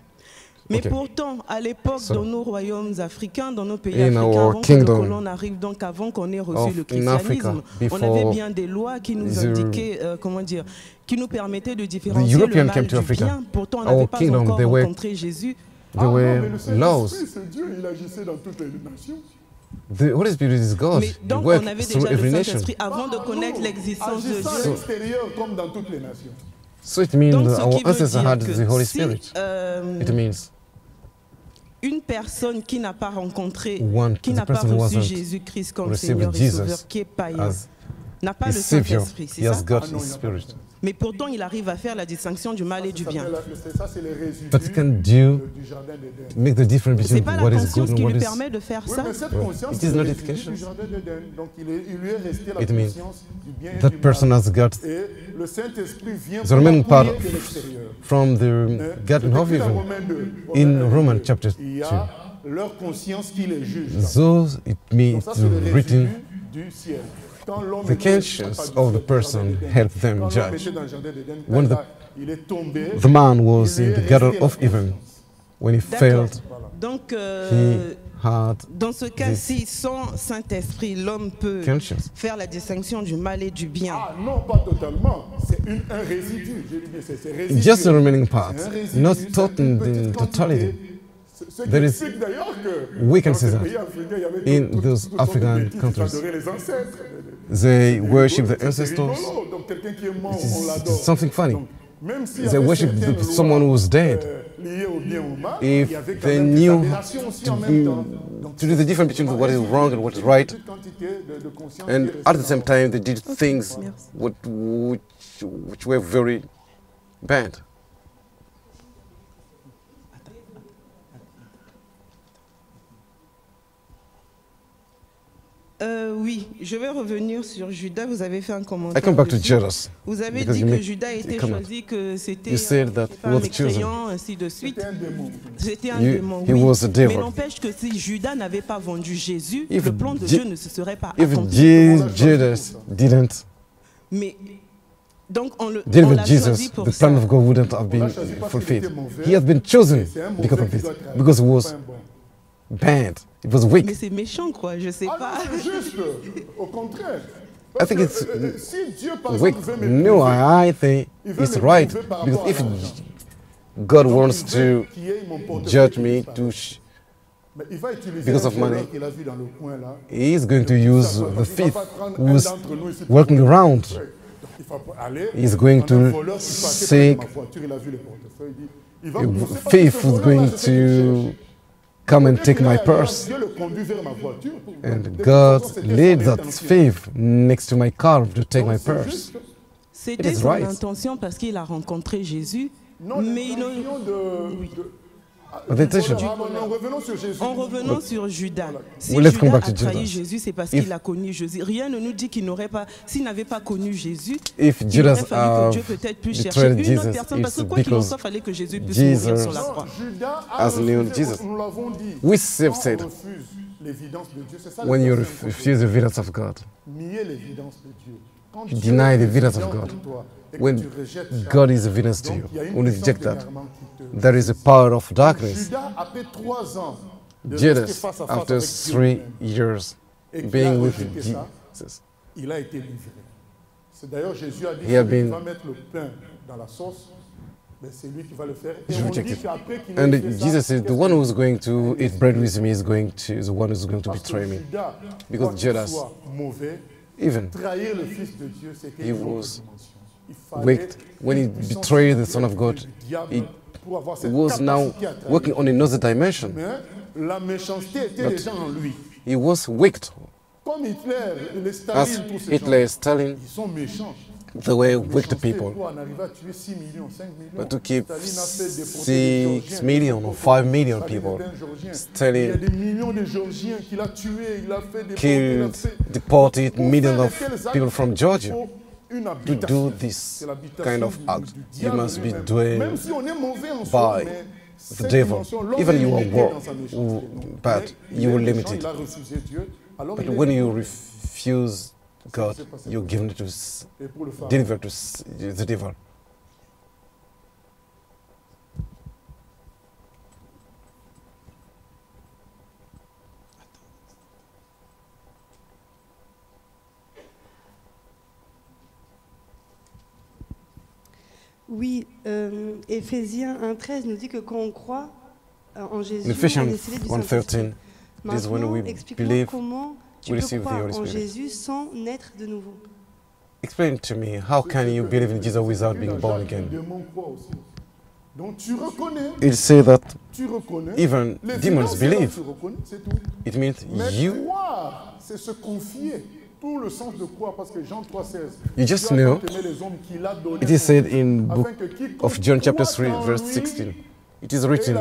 Mais Ok. pourtant, à l'époque, So, dans nos royaumes africains, dans nos pays in africains, our avant que le kingdom colon arrive, donc avant qu'on ait reçu of le in Africa, christianisme, on before avait bien des lois qui nous the- indiquaient, comment dire, qui nous permettaient de différencier European le mal came to du Africa. bien. Pourtant, on Our n'avait pas kingdom, encore they were- rencontré Jésus. There Ah non, were mais le laws. Saint-Esprit, c'est Dieu, il agissait dans toutes les nations. The Holy Spirit is God. Mais He donc, on works avait through déjà le every nation. Saint-Esprit avant de connaître l'existence de Agissant à Dieu. l'extérieur comme dans toutes les nations. So it means Donc, ce our qui veut ancestors dire had que the Holy si, Spirit. It means une personne qui n'a pas rencontré, one qui the n'a pas person who reçu wasn't Jésus-Christ comme received Seigneur et Jesus Sauveur, qui est païen, as n'a pas his le Savior. Saint-Esprit, c'est He has ça? got Ah non, his il n'y a pas Spirit. Mais pourtant, il arrive à faire la distinction du mal et du bien. Ça, c'est les résidus But can do du jardin d'Éden. make the difference C'est between pas la what is conscience good qui and what lui is permet de faire Oui, ça. mais cette conscience, It c'est is le not résidu education. du jardin d'Éden. Donc, il lui est resté la It means conscience du bien et that du person mal. has got Et le Saint-Esprit vient the remaining part de l'extérieur. from the Garden of C'est écrit dans Eden Romains 2. in Romans chapter Il y 2. a leur conscience qui les juge. Those it means Donc ça, c'est le written résidu du ciel. Quand l'homme the était- conscience pas of du the ciel, person du jardin d'Éden. helped them Quand l'homme judge. était dans le jardin d'Éden, When quand il est tombé, the man was il lui in est the Garden resté la of Eden, when he D'accord. failed, Donc, he had dans ce cas-ci, sans Saint-Esprit, l'homme peut conscience. faire la distinction du mal et du bien. Ah non, pas totalement. C'est un résidu. Je dis bien, c'est résidu. Just the remaining part, C'est un résidu, not c'est une total petite in quantité. totality. Ce qui There is- explique d'ailleurs que we can dans say ces that pays africains, il y avait in toutes those sortes de African bêtises, ils countries. adoraient les ancêtres. They worship the C'est ancestors. rigolo. Donc quelqu'un qui est mort, It is on l'adore. something funny. Donc, même s'il y They avait worship certaines someone lois, who was dead. liées au bien ou au mal, il If y avait quand they même des knew aberrations aussi en même temps. Donc, to do the difference between what is wrong and what is right, petite quantité de conscience and qui est at the restée same dans- time they did things which were very bad. Oui, je vais revenir sur Judas. Vous avez fait un I commentaire. come back to dessus. Judas. Vous avez because dit you que make Judas a été a comment. choisi, que c'était You said that un was chosen. mécréant, ainsi de suite. C'était un démon. C'était un You- démon, he oui. was a devil. Mais n'empêche que si Judas n'avait pas vendu Jésus, If le plan de Je- Dieu ne se serait pas If accompli. Judas didn't Mais donc on deal on with l'a choisi Jesus, pour the ça. plan of God wouldn't have been fulfilled. He has been chosen because of this, because he was bad. It was weak. Mais c'est méchant, quoi. Je sais pas. C'est juste, au contraire. I think it's Si Dieu, par weak. exemple, veut No, I think it's right. Because if God wants to judge me because of money, He is going to use the thief who is walking around. He is going to seek a thief who is going to come and take my purse. And God led that thief next to my car to take my purse. C'était son intention parce qu'il a rencontré Jésus. Mais il en revenant sur Judas, si Judas a trahi Jésus, c'est parce qu'il a connu Jésus. Rien ne nous dit qu'il n'aurait pas, s'il n'avait pas connu Jésus, il aurait fallu que Dieu peut-être puisse chercher une autre personne, parce que quoi qu'il en soit, il fallait que Jésus puisse mourir sur la croix. As known Jesus. We have said, when you refuse the evidence of God, you deny the evidence of God. When God is evidence to you, when you reject that, there is a power of darkness. Judas, after 3 years being with Jesus, he had been rejected. And Jesus said, the one who is going to eat bread with me is the one who is going to betray me. Because Judas, even he was wicked. When he betrayed the Son of God, he was now working on another dimension. But he was wicked. As Hitler, Stalin, they were wicked people. But to keep 6 million or 5 million people, Stalin killed, deported millions of people from Georgia. To do this kind of act, you must be doing by the devil. Even you are bad, you are limited. But when you refuse God, you're given to deliver to the devil. Oui, Éphésiens 1:13 nous dit que quand on croit en Jésus, Ephesians on est scellé du Saint-Esprit. 1:13 is when we Explique-moi believe comment tu we peux receive the croire Holy en Spirit. Jésus sans naître de nouveau. Explain to me, how can you believe in Jesus without being born again? Donc tu reconnais. It says that Tu reconnais. even Les demons finances, believe. tu reconnais, c'est tout. It means Mais you croire, c'est se confier. Tout le sens de croire, parce que Jean 3:16. You just know, it is said in book of John chapter 3, verse 16. It is written,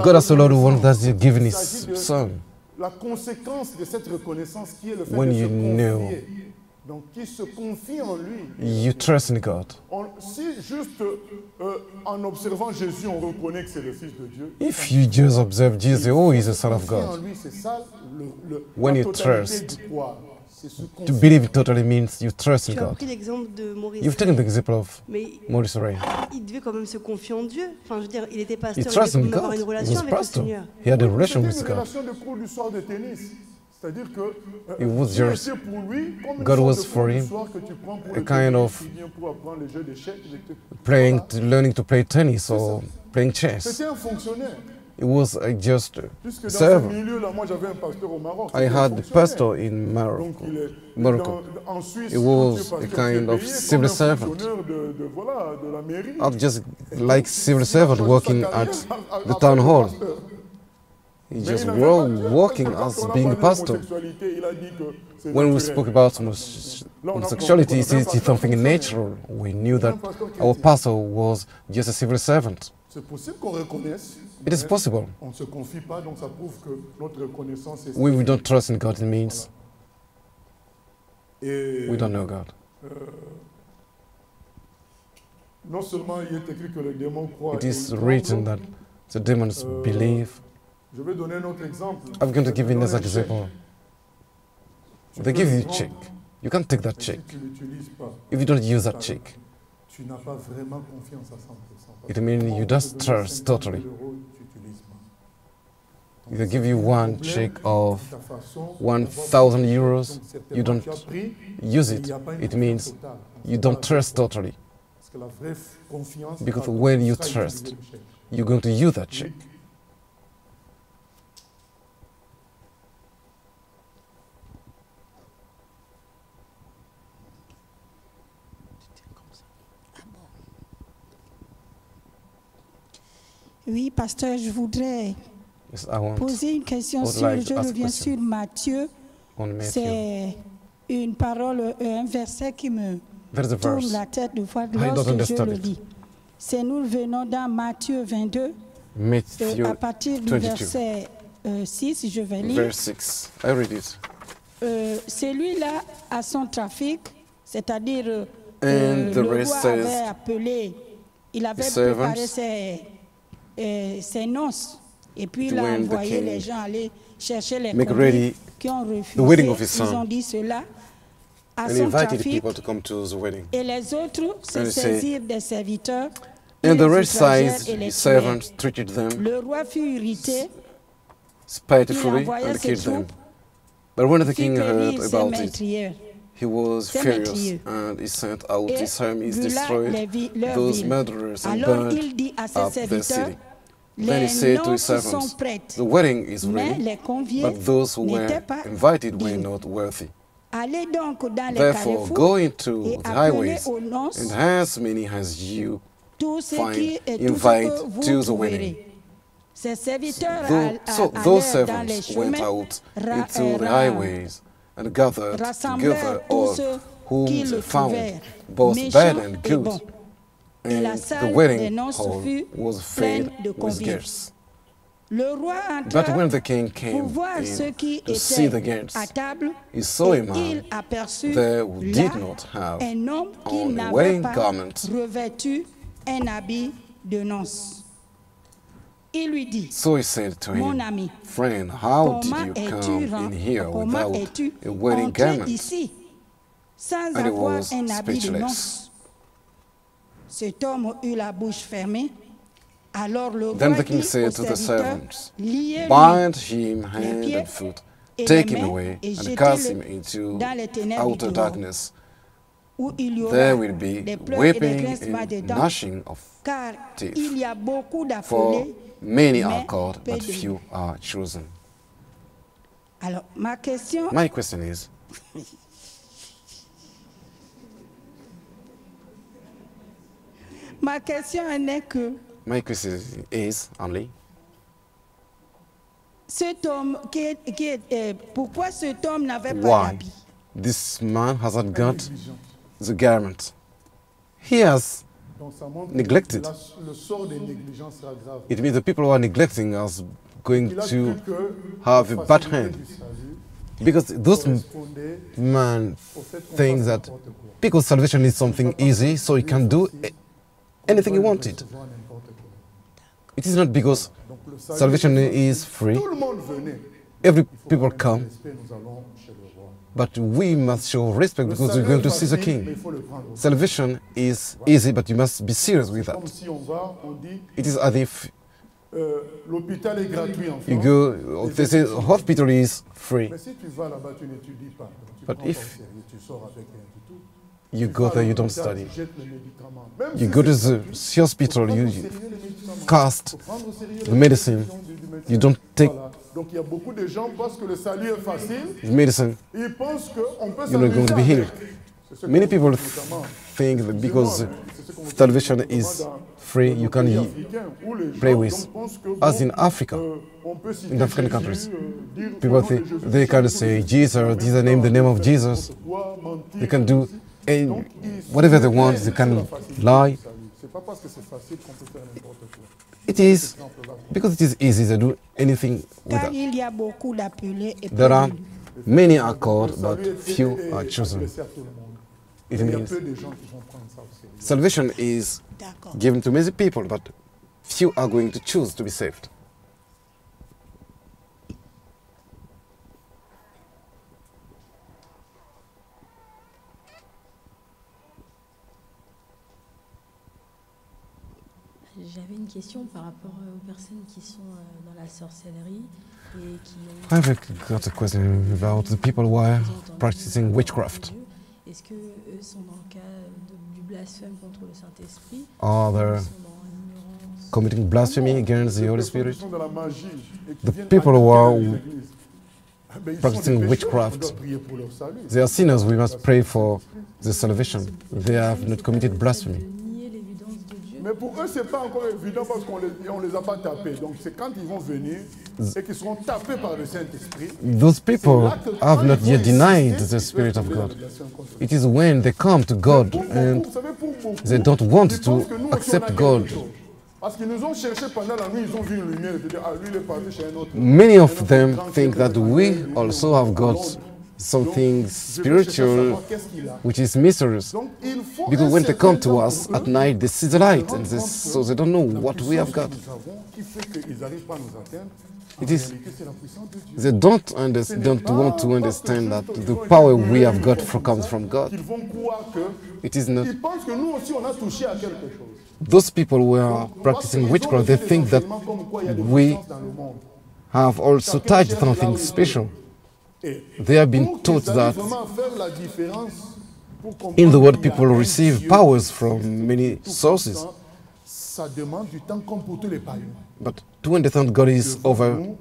God has so loved the world that He has given His Son. La conséquence de cette reconnaissance qui est le fait When de you se know, confier. Donc, qui se confie en lui. you trust in God. Si juste en observant Jésus, on reconnaît que c'est le Fils de Dieu. If you just observe Jesus, oh, He's the Son of Confier en God. lui, c'est ça, When la you totalité trust, du croire. C'est se to confier. believe totally means you trust in Tu as God. pris l'exemple de Maurice. You've taken the example of Mais Maurice Ray. il devait quand même se confier en Dieu. Enfin, je veux dire, il était pasteur, He il trusts devait in quand même avoir God. une He relation was avec le pastor. Seigneur. He had a relation C'était with une God. relation de cours du soir de tennis. C'est-à-dire que It was Dieu just, était pour lui comme une God sorte was de for cours du him, soir que tu prends pour a le kind tennis, of qui vient pour apprendre les jeux d'échecs. learning to play tennis or playing chess. C'était un fonctionnaire. It was just a Puisque dans ce servant. milieu-là, moi j'avais un pasteur au Maroc. I c'était un had the fonctionnaire. pastor in Morocco. Donc il est Morocco. en Suisse, It quand was tu es a pasteur, tu es kind of payé civil comme un servant. fonctionnaire voilà, de la mairie. I'm just like civil servant working at the town hall. He just working as being a pastor. When we spoke about homosexuality, it's something natural. We knew that our pastor was just a civil servant. C'est possible qu'on reconnaisse. It is possible. On ne se confie pas, donc ça prouve que notre reconnaissance est. We don't trust in God, it means Et, we don't know God. Non seulement il est écrit que les démons croient. It is written that the demons believe. Je vais donner un autre exemple. I'm going to give you another example. They give you a check. You can't take that check. If you don't use that check, Tu n'as pas vraiment confiance à 100%. it means you just trust totally. They give you one check of 1,000 euros, you don't use it. It means you don't trust totally. Because when you trust, you're going to use that check. Oui, pasteur, je voudrais poser une question je reviens sur Matthieu. C'est une parole, un verset qui me tourne la tête de fois lorsque je le lis. C'est nous venons dans Matthieu 22, à partir du verset 6, je vais lire. Verse 6. I read it. Celui-là a son trafic, c'est-à-dire le roi avait appelé, il avait préparé ses noces. Et puis il a envoyé les gens aller chercher les convives qui ont refusé. Ils ont dit cela à son trafic. Et les autres se saisirent des serviteurs. And the rest sides, his servants treated them le roi fut irrité. Spitefully and killed them. But when the king heard about it, he was furious and he sent out his armies, destroyed those murderers and burned up the city. Then he said to his servants, the wedding is ready, but those who were invited were not worthy. Therefore, go into the highways, and as many as you find, invite to the wedding. So those servants went out into the highways and gathered together all whom they found, both bad and good. And the wedding hall was filled with guests. But when the king came in to see the guests, he saw a man there who did not have on a wedding garment. So he said to him, friend, how did you come in here without a wedding garment? And he was speechless. Cet homme eut la bouche fermée. Alors le Then roi the king dit said aux to the servants, servants, bind him hand and foot, take him away, and cast him into outer darkness. There will be weeping and gnashing of teeth. For many are called, but few are chosen. Alors, my question is, ma question n'est que my question is only, cet homme pourquoi cet homme n'avait pas why d'habit? this man hasn't got the garment? He has neglected. It means the people who are neglecting are going to have a bad hand. Because those men think that because salvation is something easy, so he can do anything he wanted. It is not because salvation is free. Every people come, but we must show respect because we're going to see the King. Salvation is easy, but you must be serious with that. It is as if you go, they say hospital is free. But if you go there, you don't study. You go to the hospital, you cast the medicine, you don't take the medicine, you're not going to be healed. Many people think that because salvation is free, you can play with. As in Africa, in African countries, people think they can say, Jesus, this is the name of Jesus. They can do whatever they want, they can lie. It is because it is easy to do anything with that. There are many are called, but few are chosen. It means salvation is given to many people, but few are going to choose to be saved. J'avais une question par rapport aux personnes qui sont dans la sorcellerie. I've got a question about the people who are practicing witchcraft. Are they committing blasphemy against the Holy Spirit? The people who are practicing witchcraft, they are sinners, we must pray for their salvation. They have not committed blasphemy. Mais pour eux, ce n'est pas encore évident parce qu'on ne les a pas tapés. Donc c'est quand ils vont venir et qu'ils seront tapés par le Saint-Esprit. Those people have not yet denied the Spirit of God. It is when they come to God and they don't want to accept God. Many of them think that we also have got something spiritual which is mysterious, because when they come to us at night they see the light and so they don't know what we have got. It is, they don't want to understand that the power we have got comes from God. It is not. Those people who are practicing witchcraft, they think that we have also touched something special. They have been taught that in the world people receive powers from many sources. But to understand God is powerful,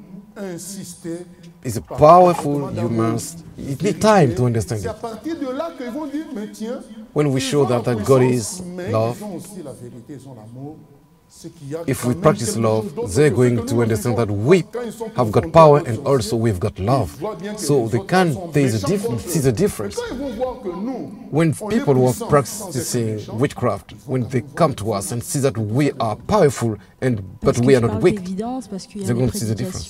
it needs time to understand it. When we show that God is love, if we practice love, they're going to understand that we have got power and also we've got love. So they can see the difference. When people who are practicing witchcraft, when they come to us and see that we are powerful but we are not weak, they're going to see the difference.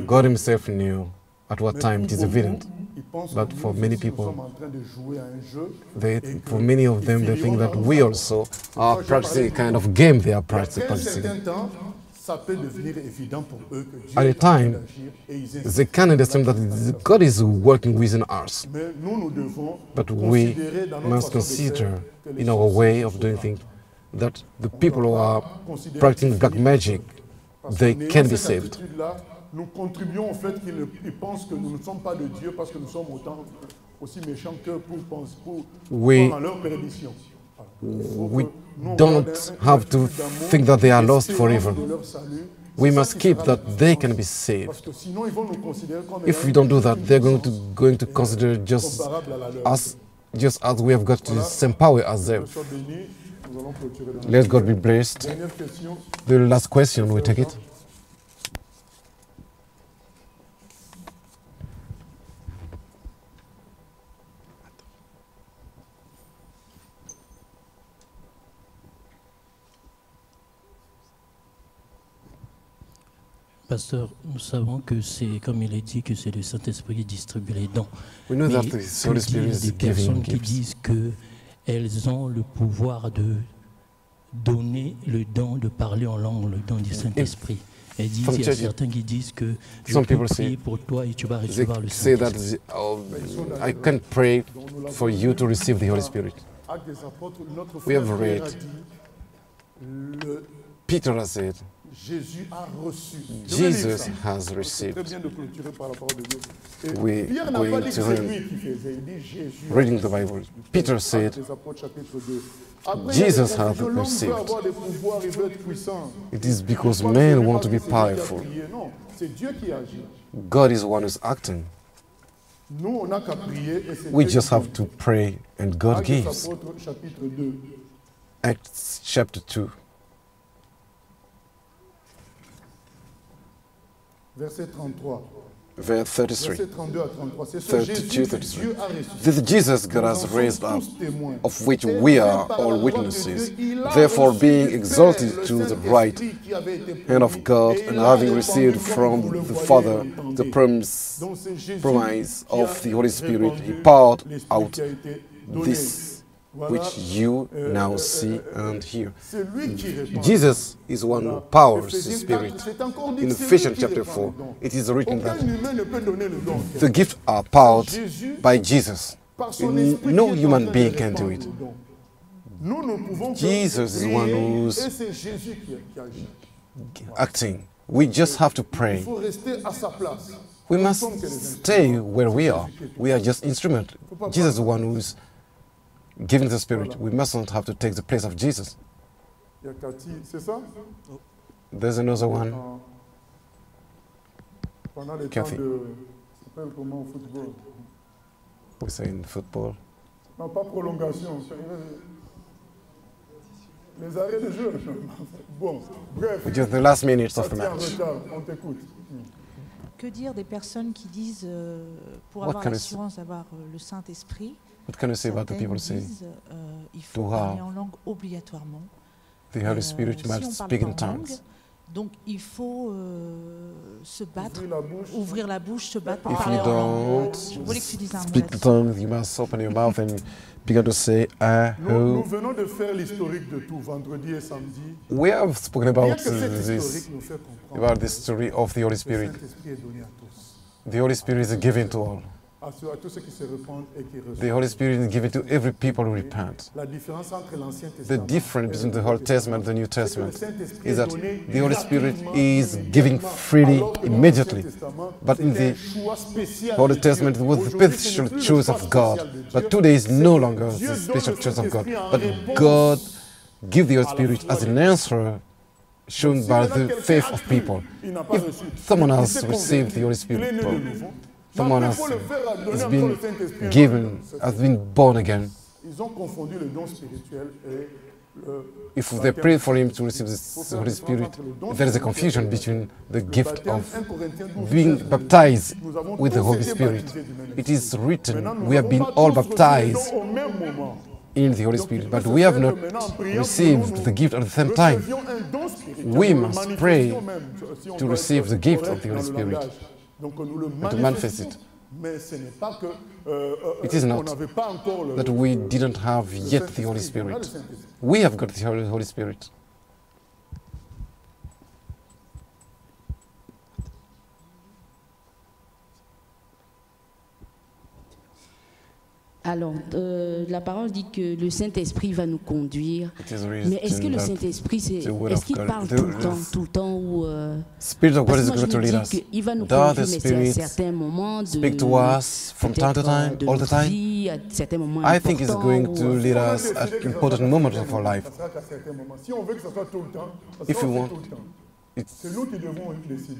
God himself knew at what time it is evident. But for many people, for many of them, they think that we also are practicing a kind of game they are practicing. At a time, they can understand that God is working within us. But we must consider, in our way of doing things, that the people who are practicing black magic, they can be saved. Nous contribuons au fait qu'ils pensent que nous ne sommes pas de Dieu parce que nous sommes autant aussi méchants que pour à leur perdition. We don't have to think that they are lost forever. We must keep that they can be saved. If we don't do that, they're going to consider just as we have got the same power as them. Let God be blessed. The last question, we take it. Pasteur, nous savons que c'est, comme il est dit, que c'est le Saint-Esprit qui distribue les dons. Mais il y a des personnes qui disent qu'elles ont le pouvoir de donner le don de parler en langue, le don du Saint-Esprit. Et il y a certains qui disent que je peux prier pour toi et tu vas recevoir le Saint-Esprit. I can pray for you to receive the Holy Spirit. We have read. Peter has said, Jesus has received. We're going to reading the Bible. Peter said, Jesus has received. It is because men want to be powerful. God is the one who's acting. We just have to pray and God gives. Acts chapter 2. Verset 33. Verse 33. 32, 33. This Jesus God has raised up, of which we are all witnesses. Therefore, being exalted to the right hand of God, and having received from the Father the promise of the Holy Spirit, he poured out this which you now see and hear. Jesus is one who powers the Spirit. In Ephesians chapter 4, it is written that the gifts are powered by Jesus. No human being can do it. Jesus is the one who's acting. We just have to pray. We must stay where we are. We are just instruments. Jesus is the one who's giving the Spirit. We mustn't have to take the place of Jesus. There's another one. Kathy. We say in football. Non, pas prolongation. Les arrêts de jeu. Bon, bref. Just the last minutes of the match. On t'écoute. Que dire des personnes qui disent, pour avoir l'assurance d'avoir le Saint-Esprit, what can you say about the people saying il faut parler en langue obligatoirement. The Holy Spirit must speak in tongues. Donc il faut se battre, ouvrir la bouche, se battre pour If parler you en langue. don't speak the tongue, you must open your mouth and begin to say, Nous venons de faire l'historique de tout, vendredi et samedi. We have spoken about this story of the Holy Spirit. The Holy Spirit is given to all. The Holy Spirit is given to every people who repent. The difference between the Old Testament and the New Testament is that the Holy Spirit is giving freely, immediately. But in the Old Testament, it was the special choice of God. But today is no longer the special choice of God. But God gives the Holy Spirit as an answer shown by the faith of people. If someone else received the Holy Spirit, someone else has been given, has been born again. If they pray for him to receive the Holy Spirit, there is a confusion between the gift of being baptized with the Holy Spirit. It is written, we have been all baptized in the Holy Spirit, but we have not received the gift at the same time. We must pray to receive the gift of the Holy Spirit and to manifest it. It is not that we didn't have yet the Holy Spirit. We have got the Holy Spirit. Alors, la parole dit que le Saint-Esprit va nous conduire. Mais est-ce que le Saint-Esprit, est-ce qu'il parle tout le temps ou Spirit of God is going to lead us. Il va nous conduire, mais c'est à un certain moment speak to us from time to time, all the time. I think He's going to lead us at important moments of our life. If you want,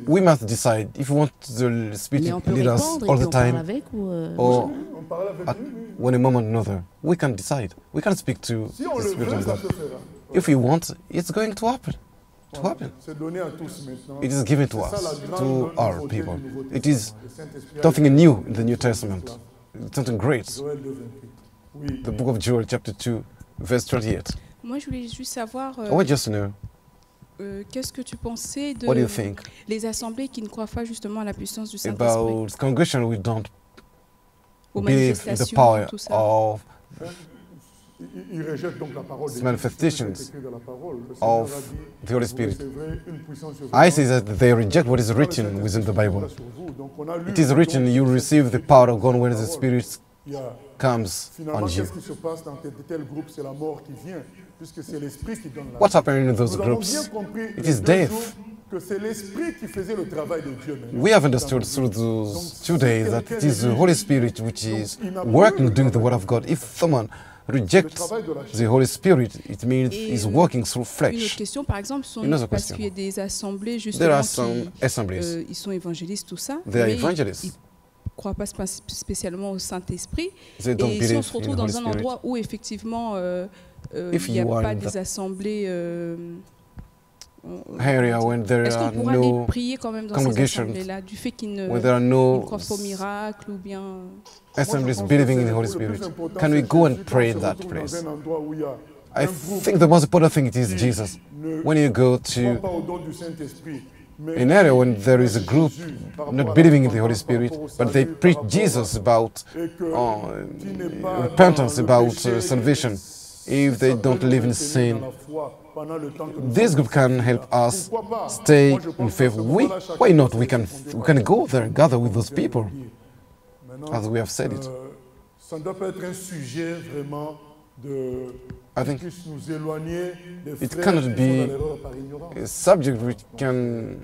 we must decide if we want the Spirit to lead us all the time or at one moment or another. We can decide. We can speak to the Spirit of God. If we want, it's going to happen. It is given to us, to our people. It is something new in the New Testament. It's something great. The book of Joel, chapter 2, verse 28. Moi, je voulais juste savoir. I want just to know. Qu'est-ce que tu pensais de les assemblées qui ne croient pas justement à la puissance du Saint-Esprit? About congregation we don't believe in the power of the manifestations of the Holy Spirit. I say that they reject what is written within the Bible. It is written, you receive the power of God when the Spirit comes on you. What happened in those groups? It is death. We have understood through those 2 days that it is the Holy Spirit which is working, doing the Word of God. If someone rejects the Holy Spirit, it means he's working through flesh. Une autre question, par exemple, parce qu'il y a des assemblées justement qui ils sont évangélistes, tout ça, mais ils ne croient pas spécialement au Saint-Esprit. Et si on se retrouve dans un endroit où effectivement il n'y a pas des assemblées, est-ce qu'on pourra aller prier quand même dans ces assemblées-là, du fait qu'ils ne croient pas au miracle ou bien... Assemblies believing in the Holy Spirit. Can we go and pray in that place? I think the most important thing is Jesus. When you go to an area when there is a group not believing in the Holy Spirit, but they preach Jesus about repentance, about salvation, if they don't live in sin, this group can help us stay in faith. Why not? We can go there and gather with those people, as we have said it. I think it cannot be a subject which can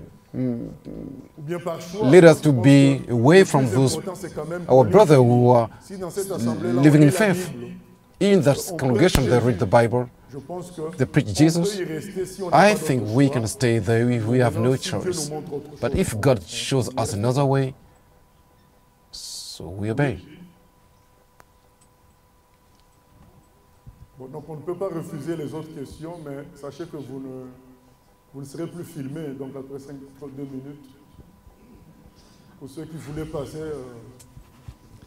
lead us to be away from those, our brothers who are living in faith. In that congregation, they read the Bible, they preach Jesus. I think we can stay there if we have no choice. But if God shows us another way, so we obey. Bon, donc on ne peut pas refuser les autres questions, mais sachez que vous ne serez plus filmé, donc après 2 minutes. Pour ceux qui voulaient passer...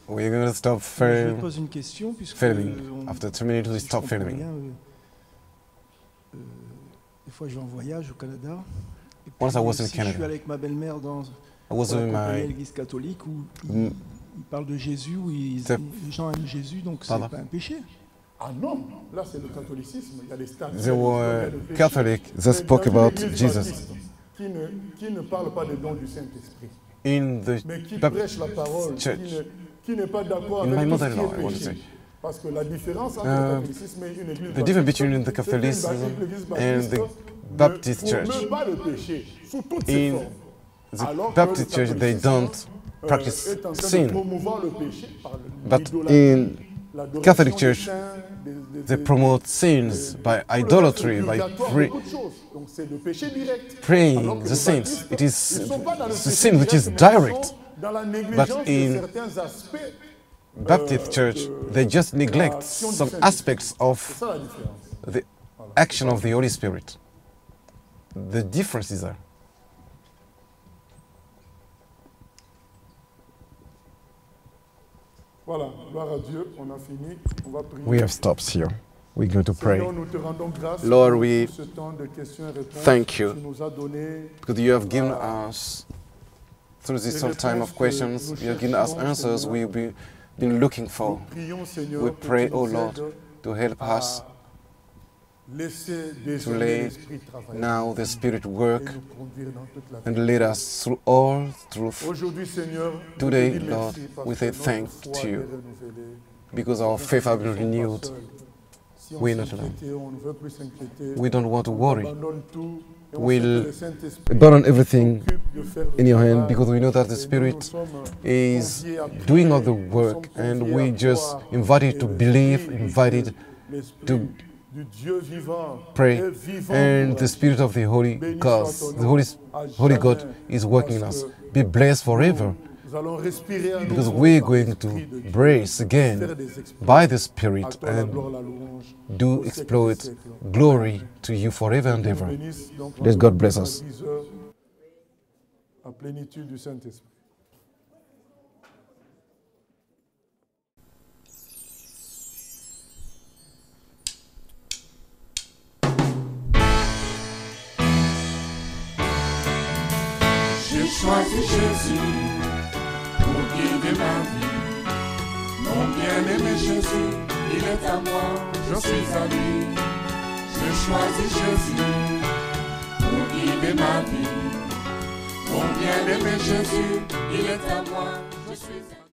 We're going to stop filming. Je pose une question, puisque after 2 minutes, we stop filming. Des fois, je vais en voyage au Canada. Et puis, once I was in Canada. Je suis avec ma belle-mère dans l'église catholique où ils parlent de Jésus, où les gens aiment Jésus, donc c'est pas un péché. Ah non, là c'est le catholicisme. Il y a les statues. They were Catholic. They spoke about Jesus. Qui ne parle pas des dons du Saint-Esprit. In the mais qui prêche la parole, qui n'est pas d'accord avec tout ce qui est péché. Parce que la différence entre le catholicisme et une église the difference between the Catholicism and the Baptist Church. In the Baptist Church, they don't practice sin. But in Catholic Church, they promote sins by idolatry, by praying the saints. It is the sin which is direct. But in Baptist Church, they just neglect some aspects of the action of the Holy Spirit. The difference is there. Voilà, gloire à Dieu, on a fini, on va prier. We have stopped here. We're going to pray. Lord, we thank you because you have given us, through this time of questions, you have given us answers we've been looking for. We pray, oh Lord, to help us to let now the Spirit work and lead us through all truth. Today, Lord, we say thanks to you because our faith has been renewed. We're not alone. We don't want to worry. We'll abandon everything in your hand because we know that the Spirit is doing all the work and we just invited to believe, invited to pray, and the Spirit of the Holy God, Holy God is working in us. Be blessed forever, because we're going to brace again by the Spirit and do exploit glory to you forever and ever. Let God bless us. J'ai choisi Jésus pour guider ma vie. Mon bien-aimé Jésus, il est à moi, je suis à lui. J'ai choisi Jésus pour guider ma vie. Mon bien-aimé Jésus, il est à moi, je suis à lui.